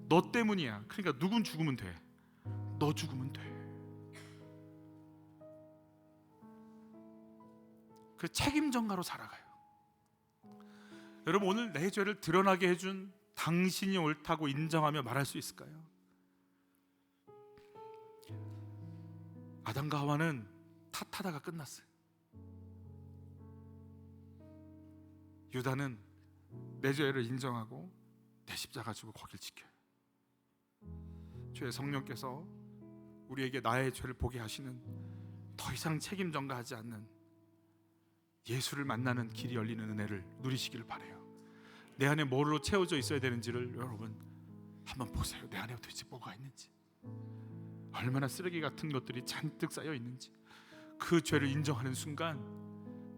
너 때문이야. 그러니까 누군 죽으면 돼, 너 죽으면 돼. 그 책임 전가로 살아가요. 여러분, 오늘 내 죄를 드러나게 해준 당신이 옳다고 인정하며 말할 수 있을까요? 아담과 하와는 탓하다가 끝났어요. 유다는 내 죄를 인정하고 내 십자가 지고 거길 지켜요. 주의 성령께서 우리에게 나의 죄를 보게 하시는, 더 이상 책임 전가하지 않는 예수를 만나는 길이 열리는 은혜를 누리시기를 바라요. 내 안에 뭐로 채워져 있어야 되는지를 여러분 한번 보세요. 내 안에 도대체 뭐가 있는지, 얼마나 쓰레기 같은 것들이 잔뜩 쌓여 있는지. 그 죄를 인정하는 순간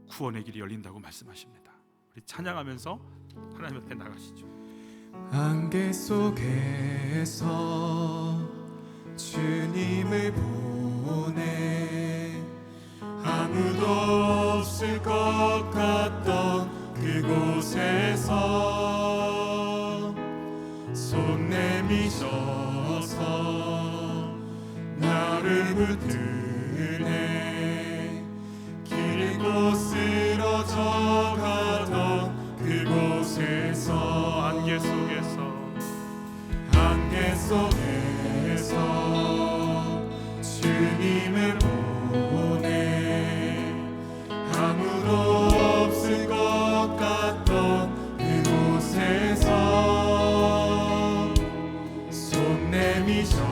구원의 길이 열린다고 말씀하십니다. 우리 찬양하면서 하나님 앞에 나가시죠. 안개 속에서 주님을 보내 아무도 없을 것 같던 그곳에서 손 내미셔서 나를 붙드네. 길고 쓰러져 가던 그곳에서 안개 속에서 주님을 보내. 아무도 없을 것 같던 그곳에서 손 내미셔서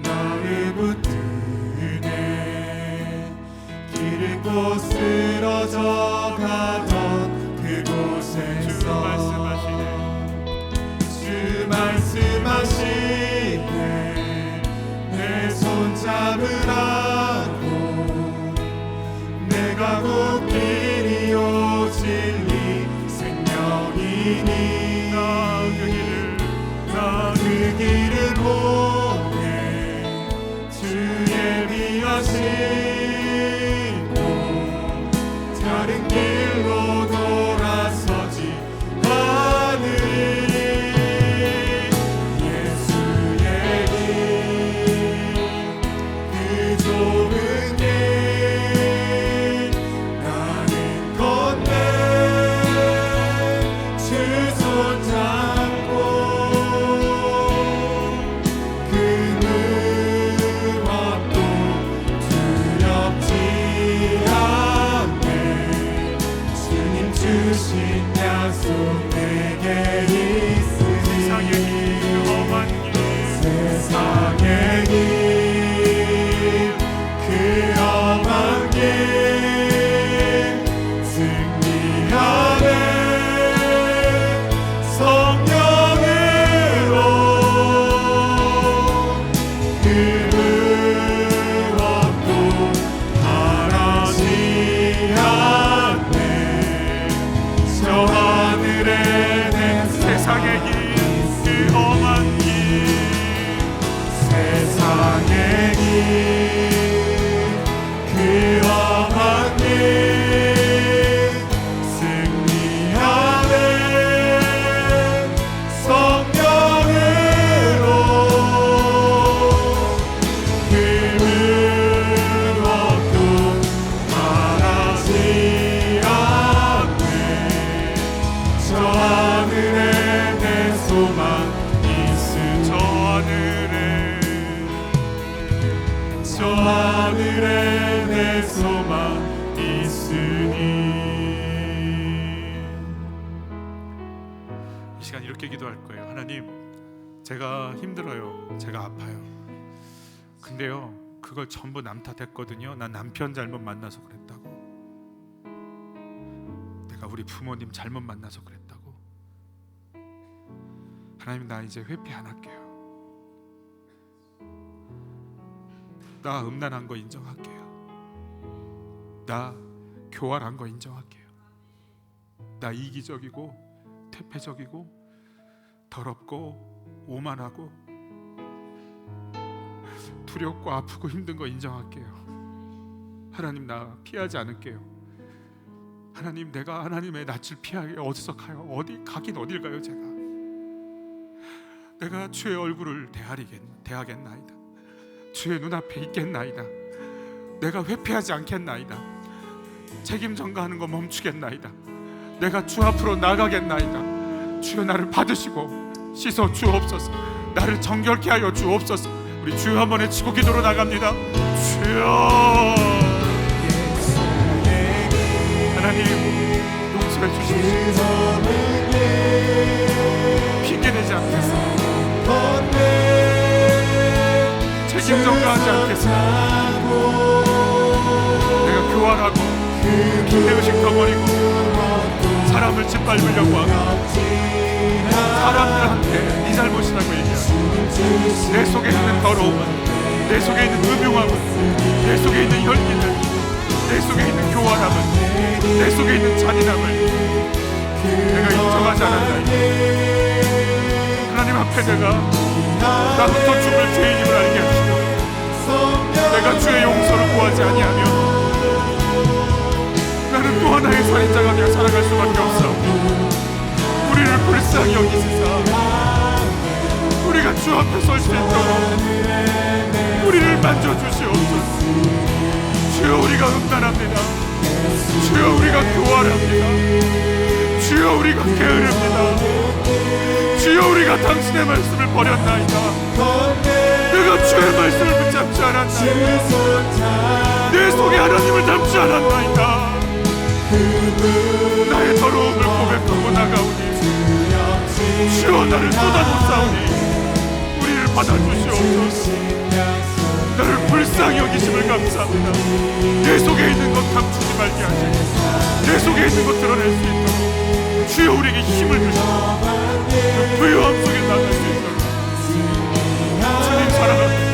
나를 붙드네. 길고 쓰러져 가던 그곳에서 주 말씀하시네. 내 손 잡으라고. 내가 곧 길이요 진리 생명이니 나 그 길을 보내. 주 예비하시고 다른 길로 돌아서지 않으리. 하늘에 내 소망 있으니. 이 시간 이렇게 기도할 거예요. 하나님, 제가 힘들어요. 제가 아파요. 근데요, 그걸 전부 남 탓했거든요. 난 남편 잘못 만나서 그랬다고. 내가 우리 부모님 잘못 만나서 그랬다고. 하나님, 나 이제 회피 안 할게요. 나 음란한 거 인정할게요. 나 교활한 거 인정할게요. 나 이기적이고 퇴폐적이고 더럽고 오만하고 두렵고 아프고 힘든 거 인정할게요. 하나님, 나 피하지 않을게요. 하나님, 내가 하나님의 낯을 피하게 어디서 가요? 어디 가긴 어딜 가요? 내가 주의 얼굴을 대하겠나이다. 주의 눈앞에 있겠나이다. 내가 회피하지 않겠나이다. 책임 전가하는 거 멈추겠나이다. 내가 주 앞으로 나가겠나이다. 주여, 나를 받으시고 씻어 주옵소서. 나를 정결케 하여 주옵소서. 우리 주여 한번 외치고 기도로 나갑니다. 주여, 하나님 용서해 주십시오. 핑계대지 않겠습니다. 책임 전가하지 않겠습니다. 내가 교활하고 기대의식 덩어리고 사람을 짓밟으려고 하고 사람들한테 네 잘못이라고 얘기하고 내 속에 있는 더러움은, 내 속에 있는 음흉함은, 내 속에 있는 혈기는, 내 속에 있는 교활함은, 내 속에 있는 잔인함을 내가 인정하지 않았나이다. 하나님 앞에 내가 나부터 죽을 죄인임을 알게 하시고 내가 주의 용서를 구하지 아니하며 또 하나의 살인자가 되어 살아갈 수밖에 없사오니 우리를 불쌍히 여기시사 우리가 주 앞에 설 수 있도록 우리를 만져주시옵소서. 주여, 우리가 음란합니다. 주여, 우리가 교활합니다. 주여, 우리가 게으릅니다. 주여, 우리가 당신의 말씀을 버렸나이다. 내가 주의 말씀을 붙잡지 않았나이다. 내 속에 하나님을 담지 않았나이다. 나의 더러움을 고백하고 나가오니 주여, 나를 쏟아놓사오니 우리를 받아주시옵소서. 나를 불쌍히 여기심을 감사합니다. 내 속에 있는 것 감추지 말게 하시고 내 속에 있는 것 드러낼 수 있도록 주여, 우리에게 힘을 주시고 그 부유함 속에 나갈 수 있도록 주님 사랑합니다.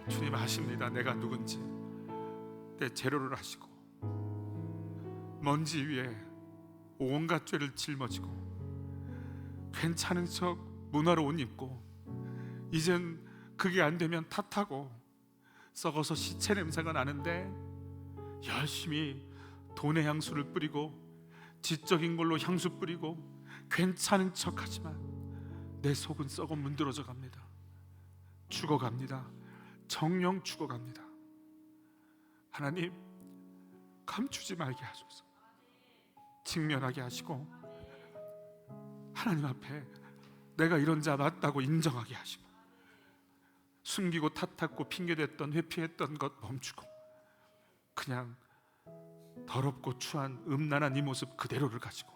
주님 아십니다. 내가 누군지. 내 재료를 하시고 먼지 위에 온갖 죄를 짊어지고 괜찮은 척 문화로 옷 입고 이젠 그게 안 되면 탓하고 썩어서 시체 냄새가 나는데 열심히 돈의 향수를 뿌리고 지적인 걸로 향수 뿌리고 괜찮은 척하지만 내 속은 썩어 문드러져 갑니다. 죽어갑니다. 정령 죽어갑니다. 하나님, 감추지 말게 하소서. 직면하게 하시고 하나님 앞에 내가 이런 자 맞다고 인정하게 하시고 숨기고 탓하고 핑계댔던 회피했던 것 멈추고 그냥 더럽고 추한 음란한 이 모습 그대로를 가지고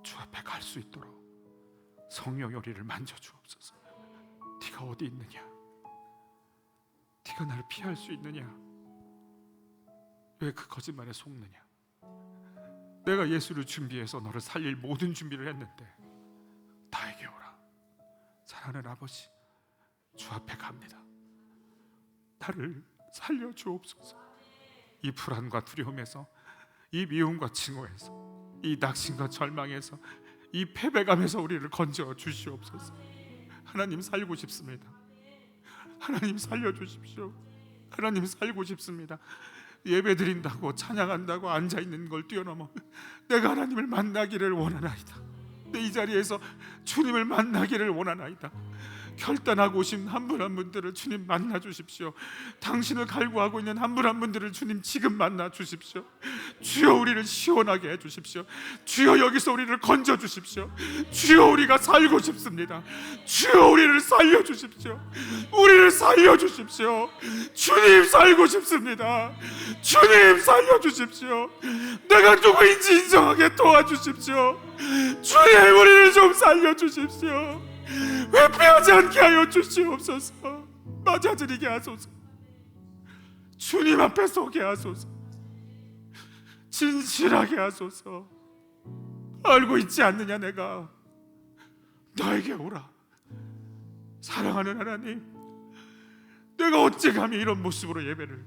주 앞에 갈 수 있도록 성령의 우리를 만져주옵소서. 네가 어디 있느냐? 네가 나를 피할 수 있느냐? 왜 그 거짓말에 속느냐? 내가 예수를 준비해서 너를 살릴 모든 준비를 했는데 나에게 오라. 사랑하는 아버지, 주 앞에 갑니다. 나를 살려주옵소서. 이 불안과 두려움에서, 이 미움과 증오에서, 이 낙심과 절망에서, 이 패배감에서 우리를 건져 주시옵소서. 하나님, 살고 싶습니다. 하나님, 살려주십시오. 하나님, 살고 싶습니다. 예배 드린다고 찬양한다고 앉아있는 걸 뛰어넘어 내가 하나님을 만나기를 원하나이다. 내 이 자리에서 주님을 만나기를 원하나이다. 결단하고 오신 한 분 한 분들을 주님 만나 주십시오. 당신을 갈구하고 있는 한 분 한 분들을 주님 지금 만나 주십시오. 주여, 우리를 시원하게 해 주십시오. 주여, 여기서 우리를 건져 주십시오. 주여, 우리가 살고 싶습니다. 주여, 우리를 살려 주십시오. 우리를 살려 주십시오. 주님, 살고 싶습니다. 주님, 살려 주십시오. 내가 누구인지 인정하게 도와주십시오. 주님, 우리를 좀 살려 주십시오. 회피하지 않게 하여 주시옵소서. 맞아들이게 하소서. 주님 앞에 서게 하소서. 진실하게 하소서. 알고 있지 않느냐? 내가 나에게 오라. 사랑하는 하나님, 내가 어찌 감히 이런 모습으로 예배를,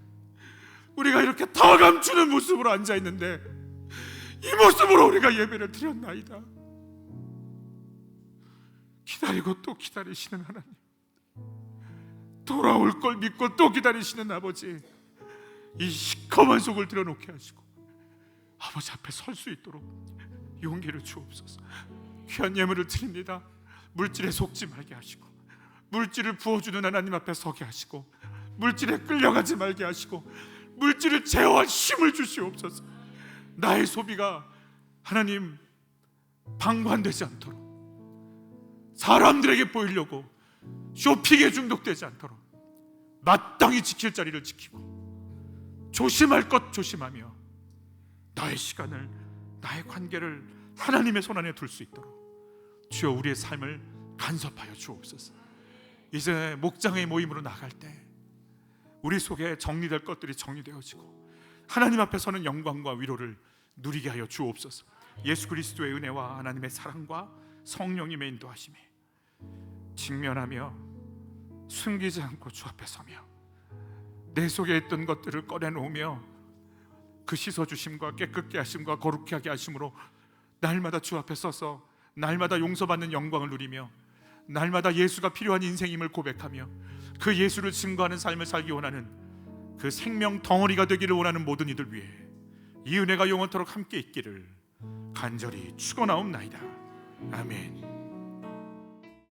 우리가 이렇게 다 감추는 모습으로 앉아있는데 이 모습으로 우리가 예배를 드렸나이다. 기다리고 또 기다리시는 하나님, 돌아올 걸 믿고 또 기다리시는 아버지, 이 시커먼 속을 들여놓게 하시고 아버지 앞에 설 수 있도록 용기를 주옵소서. 귀한 예물을 드립니다. 물질에 속지 말게 하시고 물질을 부어주는 하나님 앞에 서게 하시고 물질에 끌려가지 말게 하시고 물질을 제어할 힘을 주시옵소서. 나의 소비가 하나님 방관되지 않도록, 사람들에게 보이려고 쇼핑에 중독되지 않도록 마땅히 지킬 자리를 지키고 조심할 것 조심하며 나의 시간을, 나의 관계를 하나님의 손안에 둘 수 있도록 주여, 우리의 삶을 간섭하여 주옵소서. 이제 목장의 모임으로 나갈 때 우리 속에 정리될 것들이 정리되어지고 하나님 앞에 서는 영광과 위로를 누리게 하여 주옵소서. 예수 그리스도의 은혜와 하나님의 사랑과 성령님의 인도하심이 직면하며 숨기지 않고 주 앞에 서며 내 속에 있던 것들을 꺼내놓으며 그 씻어주심과 깨끗게 하심과 거룩하게 하게 하심으로 날마다 주 앞에 서서 날마다 용서받는 영광을 누리며 날마다 예수가 필요한 인생임을 고백하며 그 예수를 증거하는 삶을 살기 원하는 그 생명 덩어리가 되기를 원하는 모든 이들 위해 이 은혜가 영원토록 함께 있기를 간절히 축원하옵나이다. 아멘.